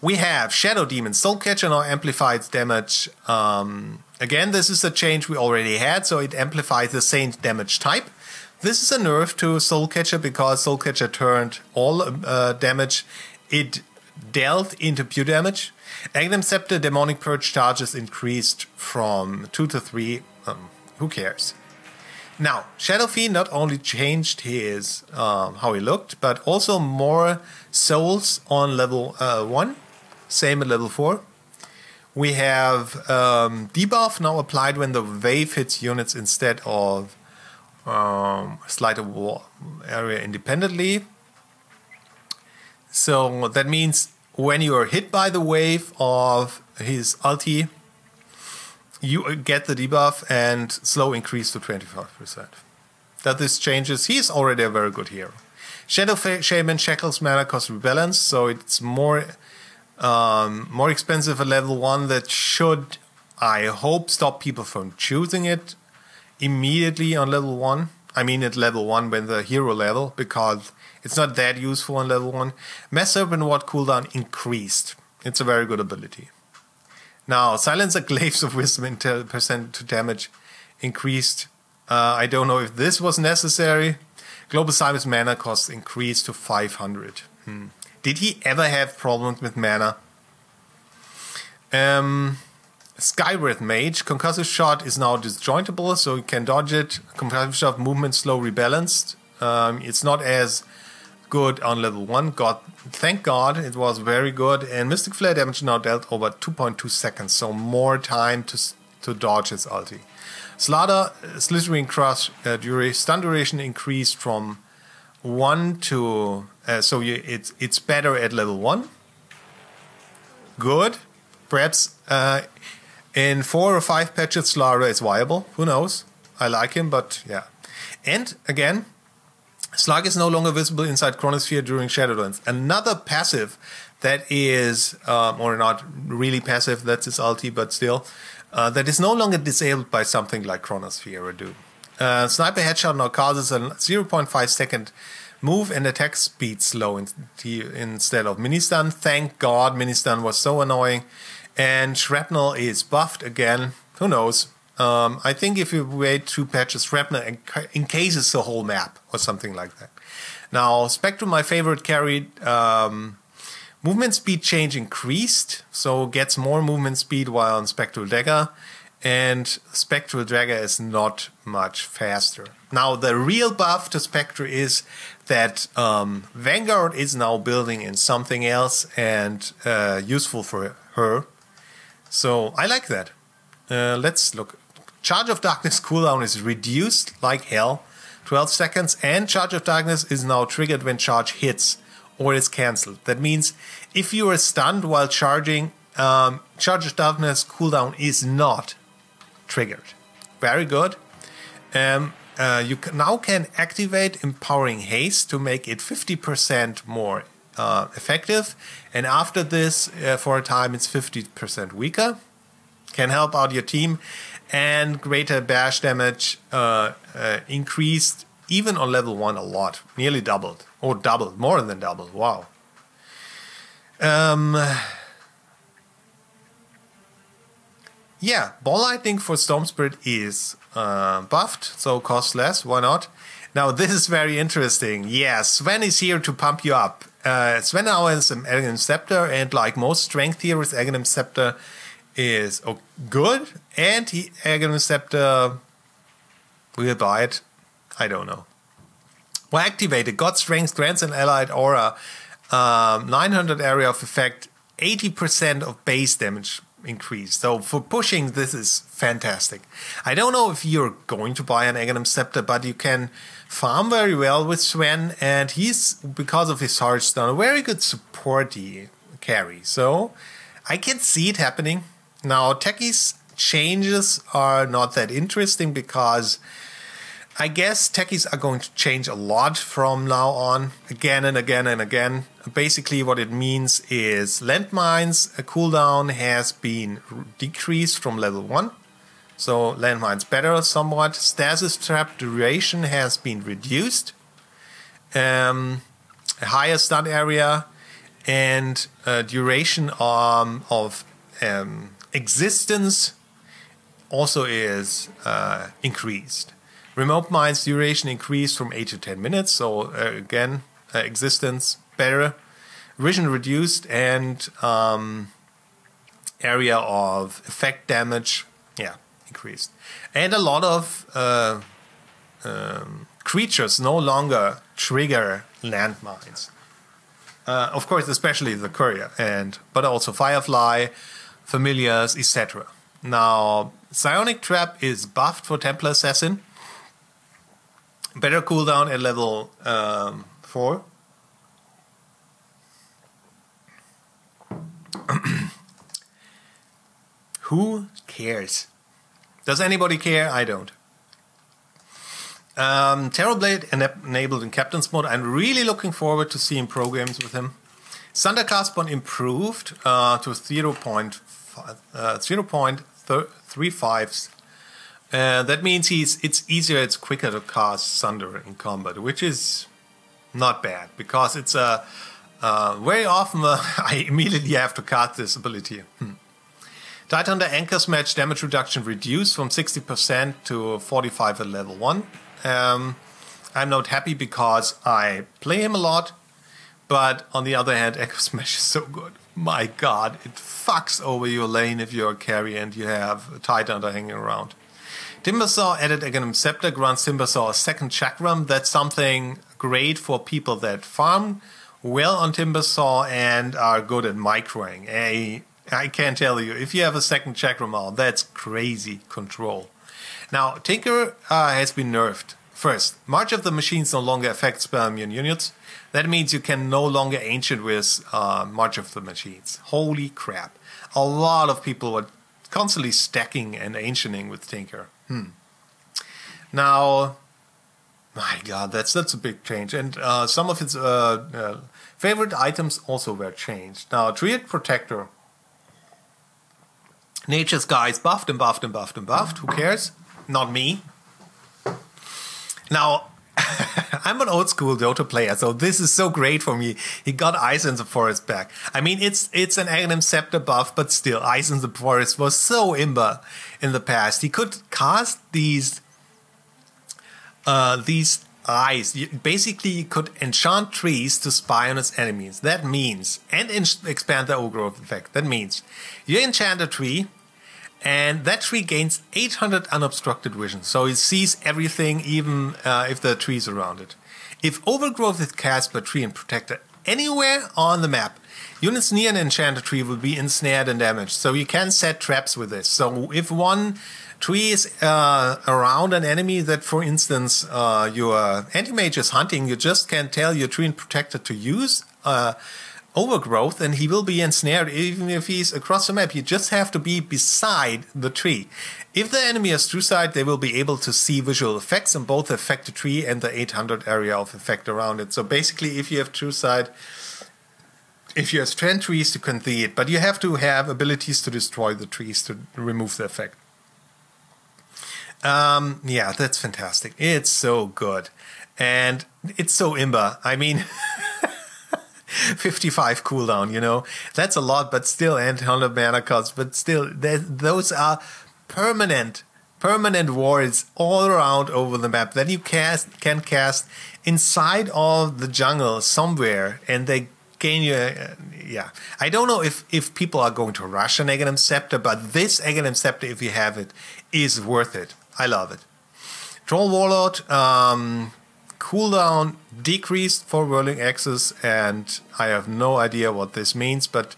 We have Shadow Demon. Soulcatcher now amplifies damage. Again, this is a change we already had, so it amplifies the same damage type. This is a nerf to Soulcatcher because Soulcatcher turned all damage it dealt into pure damage. Aghanim Scepter Demonic Purge charges increased from 2 to 3. Who cares? Now, Shadow Fiend not only changed his how he looked, but also more souls on level 1, same at level 4. We have debuff now applied when the wave hits units instead of slider wall area independently. So that means when you are hit by the wave of his ulti, you get the debuff and slow increase to 25%. That this changes, he's already a very good hero. Shadow Shaman Shackles mana cost rebalance, so it's more expensive at level 1. That should, I hope, stop people from choosing it immediately on level 1. I mean at level 1 when the hero level, because it's not that useful on level 1. Mass Serpent Ward cooldown increased. It's a very good ability. Now, Silencer Glaives of Wisdom percent to damage increased I don't know if this was necessary. Global Simon's mana cost increased to 500. Did he ever have problems with mana? Skywrath Mage. Concussive Shot is now disjointable, so you can dodge it. Concussive Shot movement slow rebalanced. It's not as good on level 1. Thank God, it was very good. And Mystic Flare damage now dealt over 2.2 seconds, so more time to dodge his ulti. Slithering Crush stun duration increased from 1 to... so it's better at level 1. Good. Perhaps in 4 or 5 patches Slara is viable. Who knows? I like him, but yeah. And again, Slug is no longer visible inside Chronosphere during Shadowlands. Another passive that is, or not really passive, that's his ulti, but still, that is no longer disabled by something like Chronosphere or Doom. Sniper Headshot now causes a 0.5 second move and attack speed slow instead of Ministun. Thank God, Ministun was so annoying. And Shrapnel is buffed again. Who knows? I think if you wait 2 patches, Shrapnel encases the whole map or something like that. Now, Spectrum, my favorite, carried movement speed change increased, so gets more movement speed while on Spectral Dagger, and Spectral Dagger is not much faster. Now, the real buff to Spectre is that Vanguard is now building in something else and useful for her. So I like that. Let's look. Charge of Darkness cooldown is reduced like hell, 12 seconds, and Charge of Darkness is now triggered when charge hits or is cancelled. That means if you are stunned while charging, Charge of Darkness cooldown is not triggered. Very good. You now can activate Empowering Haste to make it 50% more effective, and after this, for a time, it's 50% weaker. Can help out your team, and greater bash damage increased even on level 1 a lot, nearly doubled, or doubled, more than doubled. Wow. Yeah, Ball Lightning for Storm Spirit is buffed, so costs less. Why not? Now this is very interesting. Yeah, Sven is here to pump you up. Sven now has an Aghanim Scepter, and like most strength heroes, Aghanim Scepter is good, and Aghanim Scepter will buy it. I don't know. Well, activated. God Strength grants an allied aura 900 area of effect, 80% of base damage increase. So for pushing, this is fantastic. I don't know if you're going to buy an Aghanim Scepter, but you can farm very well with Sven, and he's, because of his Hearthstone, a very good supporty carry. So I can see it happening. Now, Techie's changes are not that interesting because I guess Techies are going to change a lot from now on, again and again and again. Basically what it means is landmines, a cooldown has been decreased from level 1. So landmines better somewhat. Stasis trap duration has been reduced. A higher stun area and duration of existence also is increased. Remote mines duration increased from 8 to 10 minutes, so again, existence better. Vision reduced, and area of effect damage, yeah, increased. And a lot of creatures no longer trigger landmines. Of course, especially the courier, but also Firefly, familiars, etc. Now, Psionic Trap is buffed for Templar Assassin. Better cooldown at level 4. Who cares? Does anybody care? I don't. Terrorblade enabled in Captain's mode. I'm really looking forward to seeing pro games with him. Thundercast Bond improved to 0.35. That means it's easier, it's quicker to cast Thunder in combat, which is not bad, because it's very often I immediately have to cast this ability. Tidehunter Anchor Smash damage reduction reduced from 60% to 45 at level 1. I'm not happy because I play him a lot, but on the other hand, Anchor Smash is so good. My god, it fucks over your lane if you're a carry and you have a Tidehunter hanging around. Timbersaw added Aghanim Scepter, grants Timbersaw a second chakram. That's something great for people that farm well on Timbersaw and are good at microing. I can't tell you, if you have a second chakram out, that's crazy control. Now, Tinker has been nerfed. First, March of the Machines no longer affects spell immune units. That means you can no longer ancient with March of the Machines. Holy crap. A lot of people were constantly stacking and ancienting with Tinker. Now, my god, that's a big change. And some of its favorite items also were changed. Now, Triad Protector. Nature's Guys buffed and buffed and buffed and buffed. Who cares? Not me. Now, I'm an old school Dota player, so this is so great for me. He got Ice in the Forest back. I mean, it's an Aghanim Scepter buff, but still, Ice in the Forest was so imba in the past. He could cast these eyes. Basically, you could enchant trees to spy on its enemies. That means, and expand the overgrowth effect. That means you enchant a tree, and that tree gains 800 unobstructed vision. So it sees everything, even if the trees around it. If overgrowth is cast by tree and protector anywhere on the map, units near an enchanted tree will be ensnared and damaged. So you can set traps with this. So if one tree is around an enemy that, for instance, your anti-mage is hunting, you just can tell your tree and protector to use overgrowth, and he will be ensnared even if he's across the map. You just have to be beside the tree. If the enemy has true sight, they will be able to see visual effects on both the affected tree and the 800 area of effect around it. So basically, if you have true sight, if you have strand trees, you can see it, but you have to have abilities to destroy the trees to remove the effect. Yeah, that's fantastic. It's so good. And it's so imba. I mean, 55 cooldown, you know, that's a lot, but still, and 100 mana cost, but still, those are permanent wards all around over the map that you can cast inside of the jungle somewhere, and they gain you. Yeah, I don't know if people are going to rush an Aghanim Scepter, but this Aghanim Scepter, if you have it, is worth it. I love it. Troll Warlord, cooldown decreased for Whirling Axes, and I have no idea what this means, but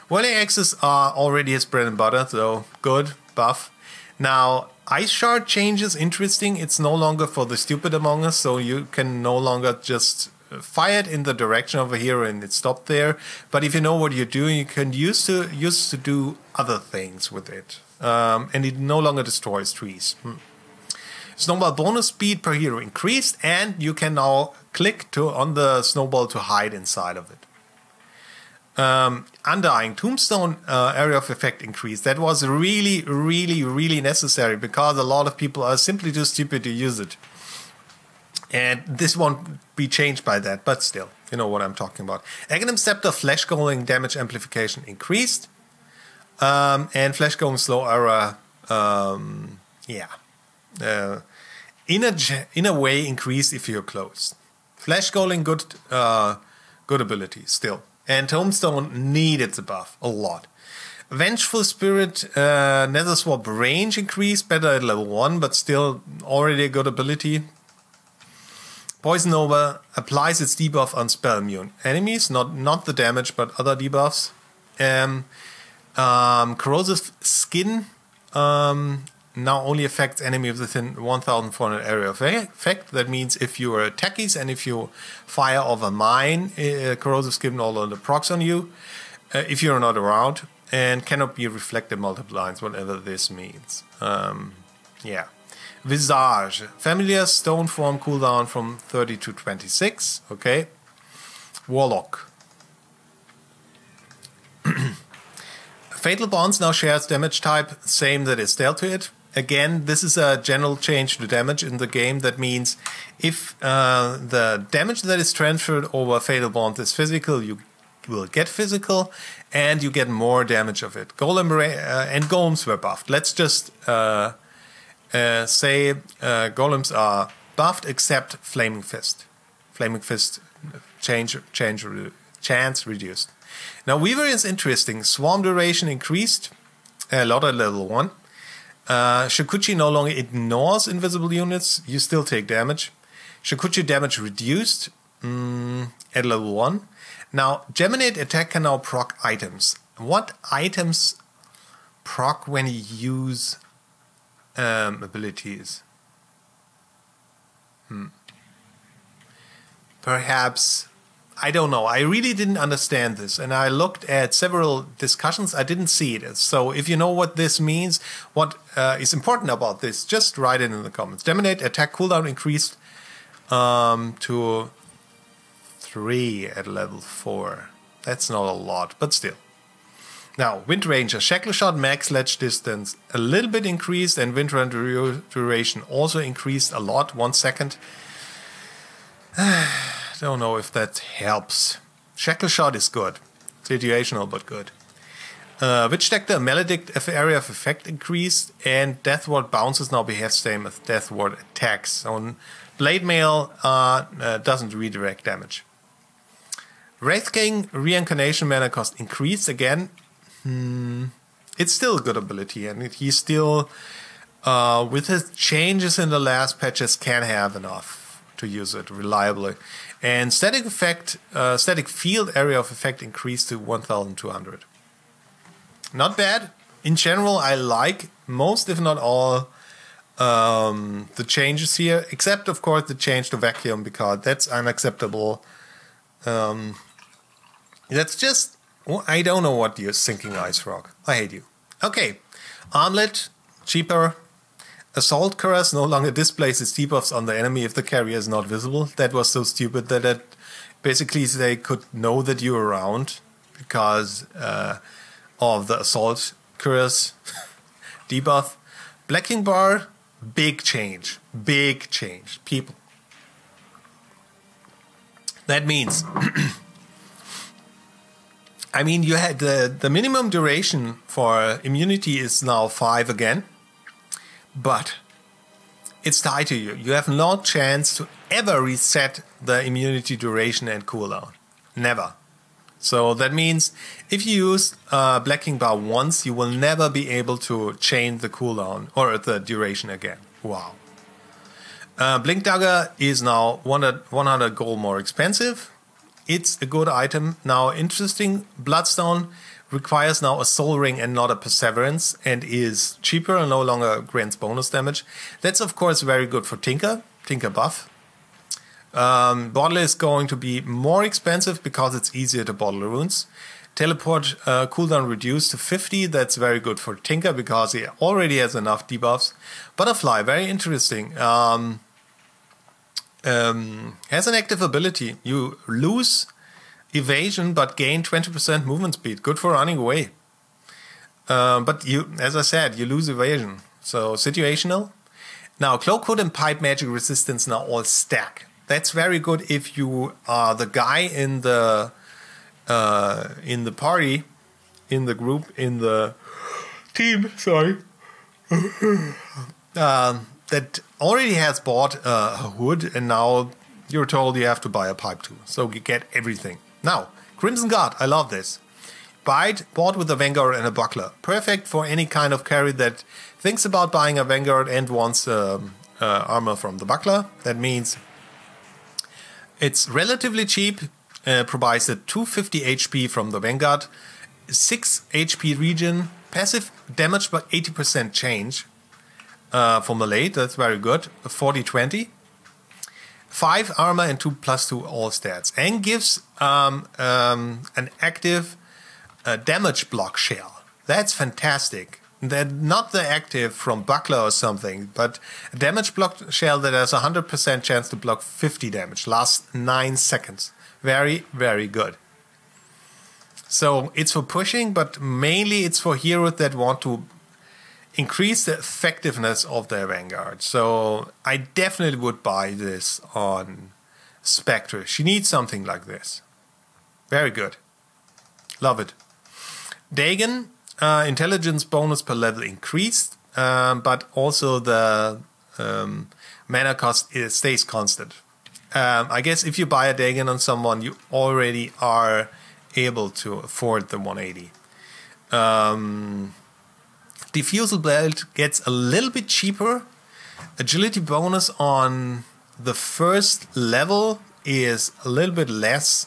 Whirling Axes are already his bread and butter, so good, buff. Now, Ice Shard changes, interesting. It's no longer for the stupid among us, so you can no longer just fire it in the direction of a hero and it stopped there. But if you know what you're doing, you can use to do other things with it. And it no longer destroys trees. Snowball bonus speed per hero increased, and you can now click on the snowball to hide inside of it. Undying Tombstone area of effect increased. That was really, really, really necessary because a lot of people are simply too stupid to use it. And this won't be changed by that, but still, you know what I'm talking about. Aghanim Scepter Flash Going damage amplification increased. And Flash Going slow era, in a way increased if you're close. Flash Going good ability still. And Tombstone needed the buff a lot. Vengeful Spirit Nether Swap range increased, better at level 1, but still already a good ability. Poison Nova applies its debuff on spell immune enemies, not the damage, but other debuffs. Corrosive Skin now only affects enemies within 1400 area of effect. That means if you are techies and if you fire off a mine, Corrosive Skin all on the procs on you, if you're not around, and cannot be reflected multiple lines, whatever this means. Yeah. Visage. Familiar Stone Form cooldown from 30 to 26. Okay. Warlock. Fatal Bonds now shares damage type, same that is dealt to it. Again, this is a general change to damage in the game. That means if the damage that is transferred over Fatal Bond is physical, you will get physical, and you get more damage of it. And golems were buffed. Let's just say golems are buffed except Flaming Fist. Flaming Fist chance reduced. Now Weaver is interesting. Swarm duration increased a lot at level 1. Shikuchi no longer ignores invisible units. You still take damage. Shikuchi damage reduced at level 1. Now Geminate attack can now proc items. What items proc when you use abilities? Perhaps, I don't know. I really didn't understand this, and I looked at several discussions. I didn't see it. So if you know what this means, what is important about this, just write it in the comments. Geminate attack cooldown increased to 3 at level 4. That's not a lot, but still. Now, Wind Ranger, Shackle Shot max ledge distance a little bit increased, and Wind Run duration also increased a lot, 1 second. Don't know if that helps. Shackle Shot is good. Situational, but good. Witch Doctor, Maledict area of effect increased, and Death Ward bounces now behave same as Death Ward attacks. So Blade Mail doesn't redirect damage. Wraith King, Reincarnation mana cost increased again. It's still a good ability, and he's still, with his changes in the last patches, can have enough to use it reliably. And static field area of effect increased to 1200. Not bad. In general, I like most, if not all, the changes here, except of course the change to vacuum, because that's unacceptable. That's just, I don't know what you're thinking, Ice Frog. I hate you. Okay, Armlet, cheaper. Assault Cuirass no longer displays its debuffs on the enemy if the carrier is not visible. That was so stupid that basically they could know that you're around because of the Assault Cuirass debuff. Blacking Bar, big change. Big change. People. That means... I mean, you had the minimum duration for immunity is now 5 again. But it's tied to you. You have no chance to ever reset the immunity duration and cooldown. Never. So that means if you use Blacking Bar once, you will never be able to change the cooldown or the duration again. Wow. Blink Dagger is now 100 gold more expensive. It's a good item. Now, interesting, Bloodstone requires now a Soul Ring and not a Perseverance, and is cheaper and no longer grants bonus damage. That's of course very good for Tinker buff. Bottle is going to be more expensive because it's easier to bottle runes. Teleport cooldown reduced to 50, that's very good for Tinker because he already has enough debuffs. Butterfly, very interesting. Has an active ability. You lose evasion but gain 20% movement speed. Good for running away. But you, as I said, you lose evasion. So situational. Now Cloak Hood and Pipe Magic Resistance now all stack. That's very good if you are the guy in the party, in the group, in the team, sorry, that already has bought a hood, and now you're told you have to buy a pipe too. So you get everything. Now, Crimson Guard, I love this. Bought with a Vanguard and a Buckler. Perfect for any kind of carry that thinks about buying a Vanguard and wants armor from the Buckler. That means it's relatively cheap, provides a 250 HP from the Vanguard, 6 HP regen, passive damage by 80% change for melee, that's very good, 40-20. 5 armor and 2+2 all stats, and gives an active damage block shell. That's fantastic. Not the active from Buckler or something, but a damage block shell that has a 100% chance to block 50 damage, lasts 9 seconds. Very, very good. So it's for pushing, but mainly it's for heroes that want to increase the effectiveness of their Vanguard. So I definitely would buy this on Spectre. She needs something like this. Very good. Love it. Dagon, intelligence bonus per level increased, but also the mana cost stays constant. I guess if you buy a Dagon on someone, you already are able to afford the 180. Diffusal belt gets a little bit cheaper. Agility bonus on the first level is a little bit less,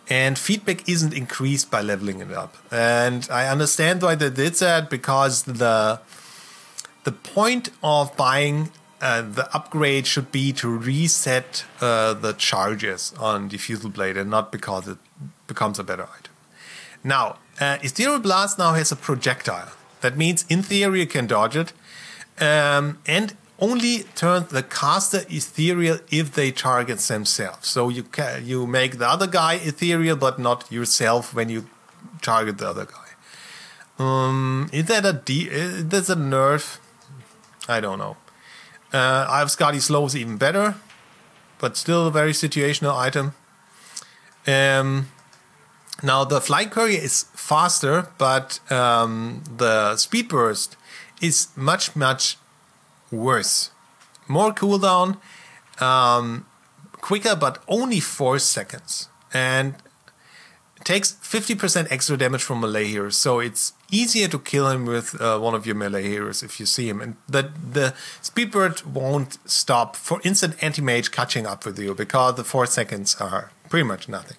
and feedback isn't increased by leveling it up. And I understand why they did that, because the point of buying the upgrade should be to reset the charges on Diffusal Blade, and not because it becomes a better item. Now, Ethereal Blast now has a projectile. That means in theory you can dodge it, and only turn the caster ethereal if they target themselves. So you make the other guy ethereal, but not yourself when you target the other guy. Is that that's a nerf? I don't know. I've Scotty Slow's even better, but still a very situational item. Now the Flying Courier is faster, but the Speed Burst is much worse. More cooldown, quicker, but only 4 seconds, and takes 50% extra damage from melee heroes. So it's easier to kill him with one of your melee heroes if you see him. And the Speedbird won't stop for instant anti-mage catching up with you, because the 4 seconds are pretty much nothing.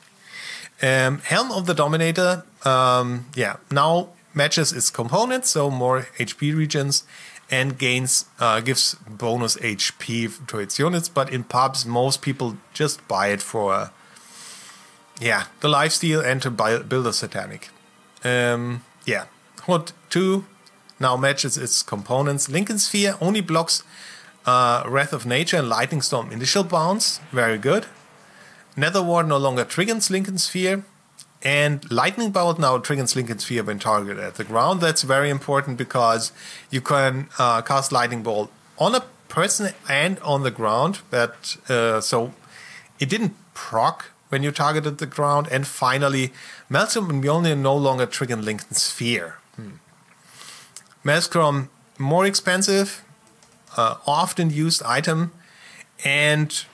Helm of the Dominator, now matches its components, so more HP regions, and gives bonus HP to its units. But in pubs, most people just buy it for the lifesteal and to build a Satanic. Hood 2 now matches its components. Lincoln Sphere only blocks Wrath of Nature and Lightning Storm initial bounce. Very good. Nether Ward no longer triggers Lincoln Sphere. And Lightning Bolt now triggers Lincoln Sphere when targeted at the ground. That's very important, because you can cast Lightning Bolt on a person and on the ground. But so it didn't proc when you targeted the ground. And finally, Maelstrom and Mjolnir no longer trigger Lincoln Sphere. Maelstrom, more expensive, often used item, and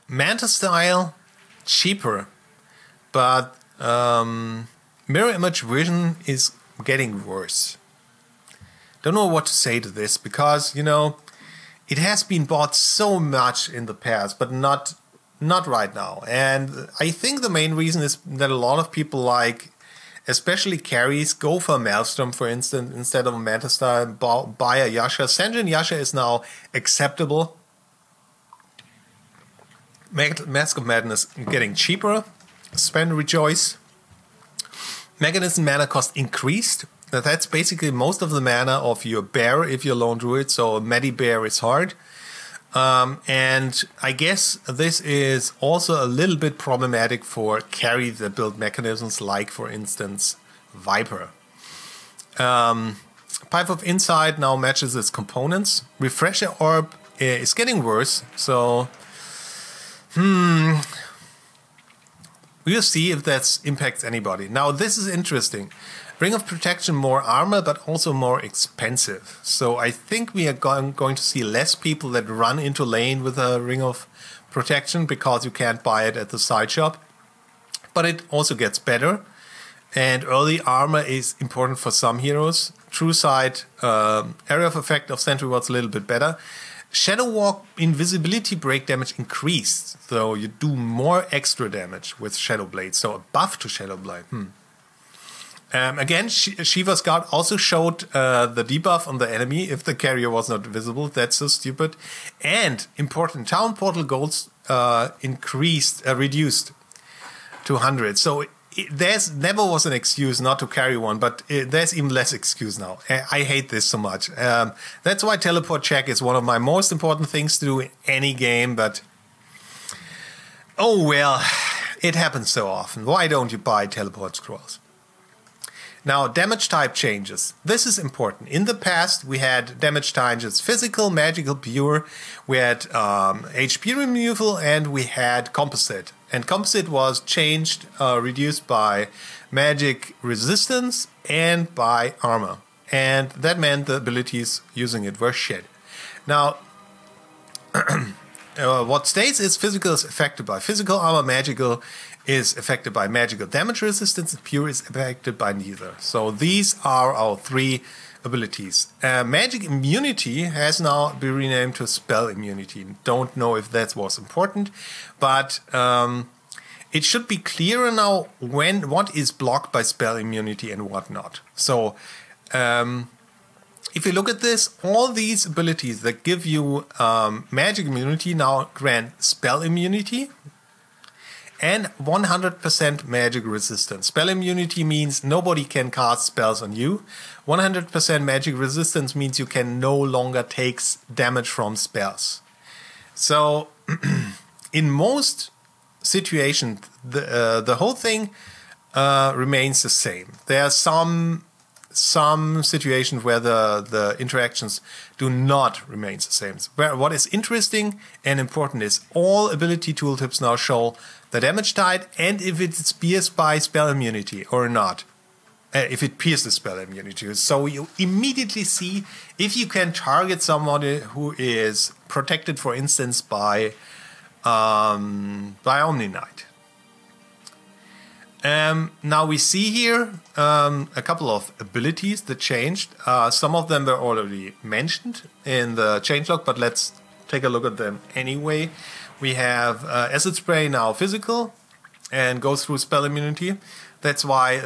Manta Style, cheaper, but Mirror Image Vision is getting worse. Don't know what to say to this, because, it has been bought so much in the past, but not right now. And I think the main reason is that a lot of people, especially carries, go for Maelstrom, for instance, instead of a Manta Style, buy a Yasha. Sanjin Yasha is now acceptable. Mask of Madness getting cheaper. Spend Rejoice. Mechanism mana cost increased. That's basically most of the mana of your bear if you're Lone Druid, so Medi Bear is hard. And I guess this is also a little bit problematic for carry that build mechanisms, like, for instance, Viper. Pipe of Insight now matches its components. Refresher Orb is getting worse, so we'll see if that impacts anybody. Now, this is interesting. Ring of Protection, more armor, but also more expensive. So I think we are going to see less people that run into lane with a Ring of Protection, because you can't buy it at the side shop. But it also gets better. And early armor is important for some heroes. True Sight, area of effect of Sentry Ward's a little bit better. Shadow Walk invisibility break damage increased, so you do more extra damage with Shadow Blade, so a buff to Shadow Blade. Again, Shiva's Guard also showed the debuff on the enemy if the carrier was not visible. That's so stupid. And important, Town Portal goals reduced to 100. So there's never was an excuse not to carry one, but there's even less excuse now. I hate this so much. That's why teleport check is one of my most important things to do in any game, but oh well, it happens so often. Why don't you buy teleport scrolls? Now, damage type changes. This is important. In the past, we had damage types physical, magical, pure. We had HP removal, and we had composite. And composite was changed, reduced by magic resistance and by armor. And that meant the abilities using it were shit. Now, what stays is physical is affected by physical armor, magical is affected by magical damage resistance, and pure is affected by neither. So these are our three abilities. Magic immunity has now been renamed to spell immunity. Don't know if that was important, but it should be clearer now what is blocked by spell immunity and what not. So if you look at this, all these abilities that give you magic immunity now grant spell immunity and 100% magic resistance. Spell immunity means nobody can cast spells on you. 100% magic resistance means you can no longer take damage from spells. So in most situations, the whole thing remains the same. There are some situations where the interactions do not remain the same. Where what is interesting and important is all ability tooltips now show the damage type and if it's pierced by spell immunity or not. If it pierces spell immunity. So you immediately see if you can target somebody who is protected, for instance, by Omni-Knight. Now we see here a couple of abilities that changed. Some of them were already mentioned in the changelog, but let's take a look at them anyway. We have Acid Spray now physical and goes through spell immunity. That's why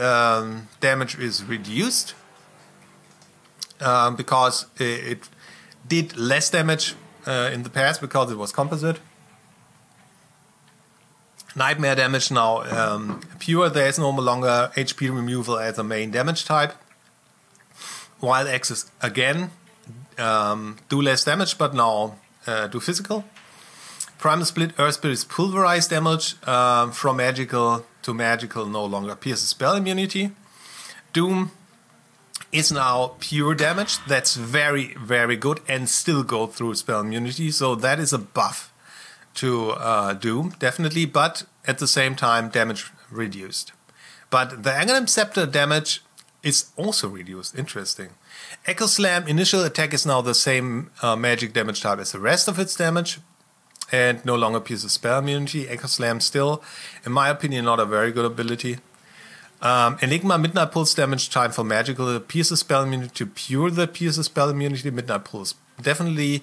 damage is reduced because it did less damage in the past because it was composite. Nightmare damage now pure. There is no longer HP removal as a main damage type. Wild Axes again do less damage, but now do physical. Primal Split, Earth Split is pulverized damage from magical to magical, no longer pierces spell immunity. Doom is now pure damage. That's very, very good and still go through spell immunity. So that is a buff to Doom, definitely, but at the same time, damage reduced. But the Aghanim Scepter damage is also reduced. Interesting. Echo Slam initial attack is now the same magic damage type as the rest of its damage and no longer pierces spell immunity. Echo Slam still, in my opinion, not a very good ability. Enigma Midnight Pulse damage time for magical pierces spell immunity to pure that pierces spell immunity. Midnight Pulse definitely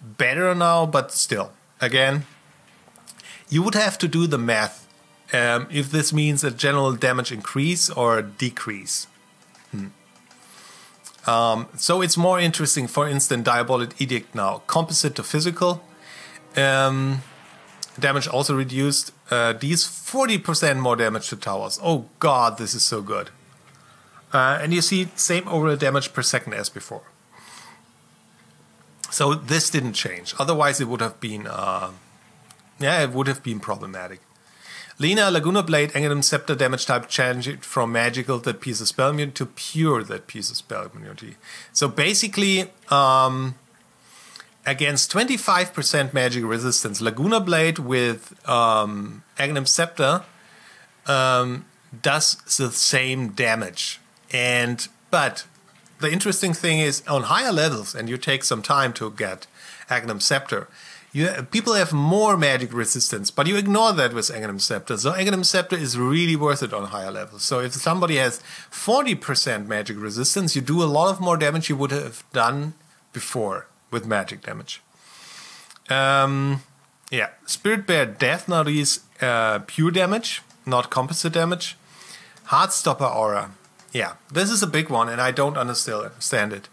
better now, but still, again, you would have to do the math if this means a general damage increase or decrease. So it's more interesting, for instance, Diabolic Edict now. Composite to physical. Damage also reduced. These 40% more damage to towers. Oh god, this is so good. And you see same overall damage per second as before. So this didn't change. Otherwise it would have been it would have been problematic. Lena, Laguna Blade, Aghanim Scepter damage type changed from magical that pierces spell immunity to pure that pierces spell immunity. So basically, against 25% magic resistance, Laguna Blade with Aghanim Scepter does the same damage. But the interesting thing is on higher levels, and you take some time to get Aghanim Scepter, people have more magic resistance, but you ignore that with Aghanim Scepter. So Aghanim Scepter is really worth it on higher levels. So if somebody has 40% magic resistance, you do a lot of more damage you would have done before with magic damage. Spirit Bear Death now is pure damage, not composite damage. Heartstopper Aura. Yeah, this is a big one and I don't understand it.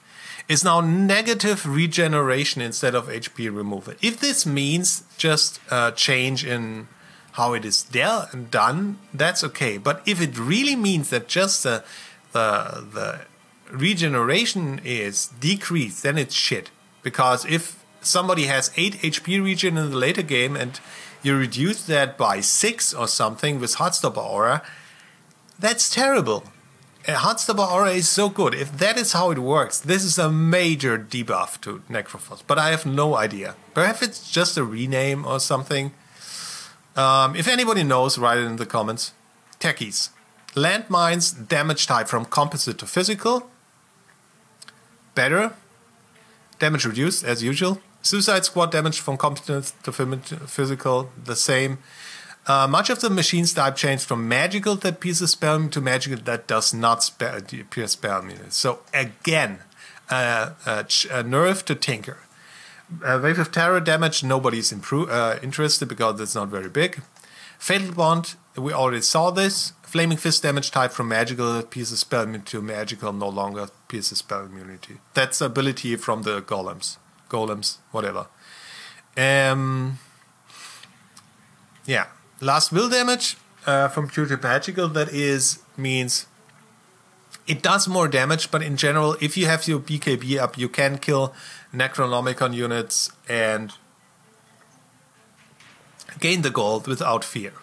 Is now negative regeneration instead of HP removal. If this means just a change in how it is done, that's okay. But if it really means that just the regeneration is decreased, then it's shit. Because if somebody has 8 HP regen in the later game and you reduce that by 6 or something with Heartstopper Aura, that's terrible. Heartstopper Aura is so good. If that is how it works, this is a major debuff to Necrophos. But I have no idea. Perhaps it's just a rename or something. If anybody knows, write it in the comments. Techies. Landmines, damage type from composite to physical. Better. Damage reduced, as usual. Suicide Squad, damage from composite to physical, the same. Much of the machine's type changed from magical that pierces spell to magical that does not pierce spell immunity. So again, a nerf to tinker. Wave of Terror damage, nobody's interested because it's not very big. Fatal Bond, we already saw this. Flaming Fist damage type from magical that pierces spell immunity to magical no longer pierces spell immunity. That's ability from the golems. Whatever. Yeah. Last will damage from pure to magical, that means it does more damage, but in general, if you have your BKB up, you can kill Necronomicon units and gain the gold without fear.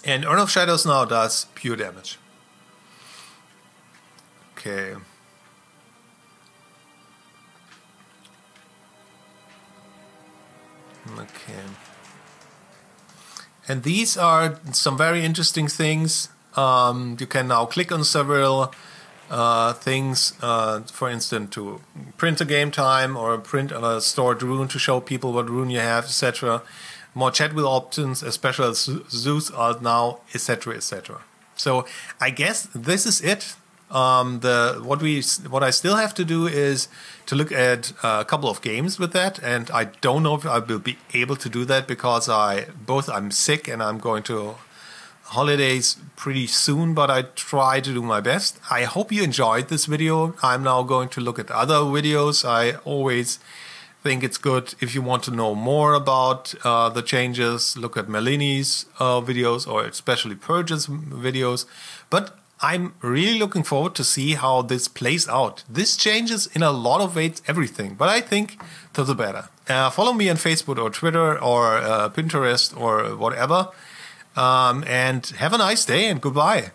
And Urn of Shadows now does pure damage. Okay. Okay. And these are some very interesting things. You can now click on several things, for instance, to print a game time or print a stored rune to show people what rune you have, etc. More chat wheel options, especially Zeus alt now, etc., etc. So I guess this is it. What I still have to do is to look at a couple of games with that, and I don't know if I will be able to do that because I'm sick and I'm going to holidays pretty soon, but I try to do my best. I hope you enjoyed this video. I'm now going to look at other videos. I always think it's good if you want to know more about the changes, look at Melini's videos or especially Purge's videos. But I'm really looking forward to see how this plays out. This changes in a lot of ways everything, but I think to the better. Follow me on Facebook or Twitter or Pinterest or whatever. And have a nice day and goodbye.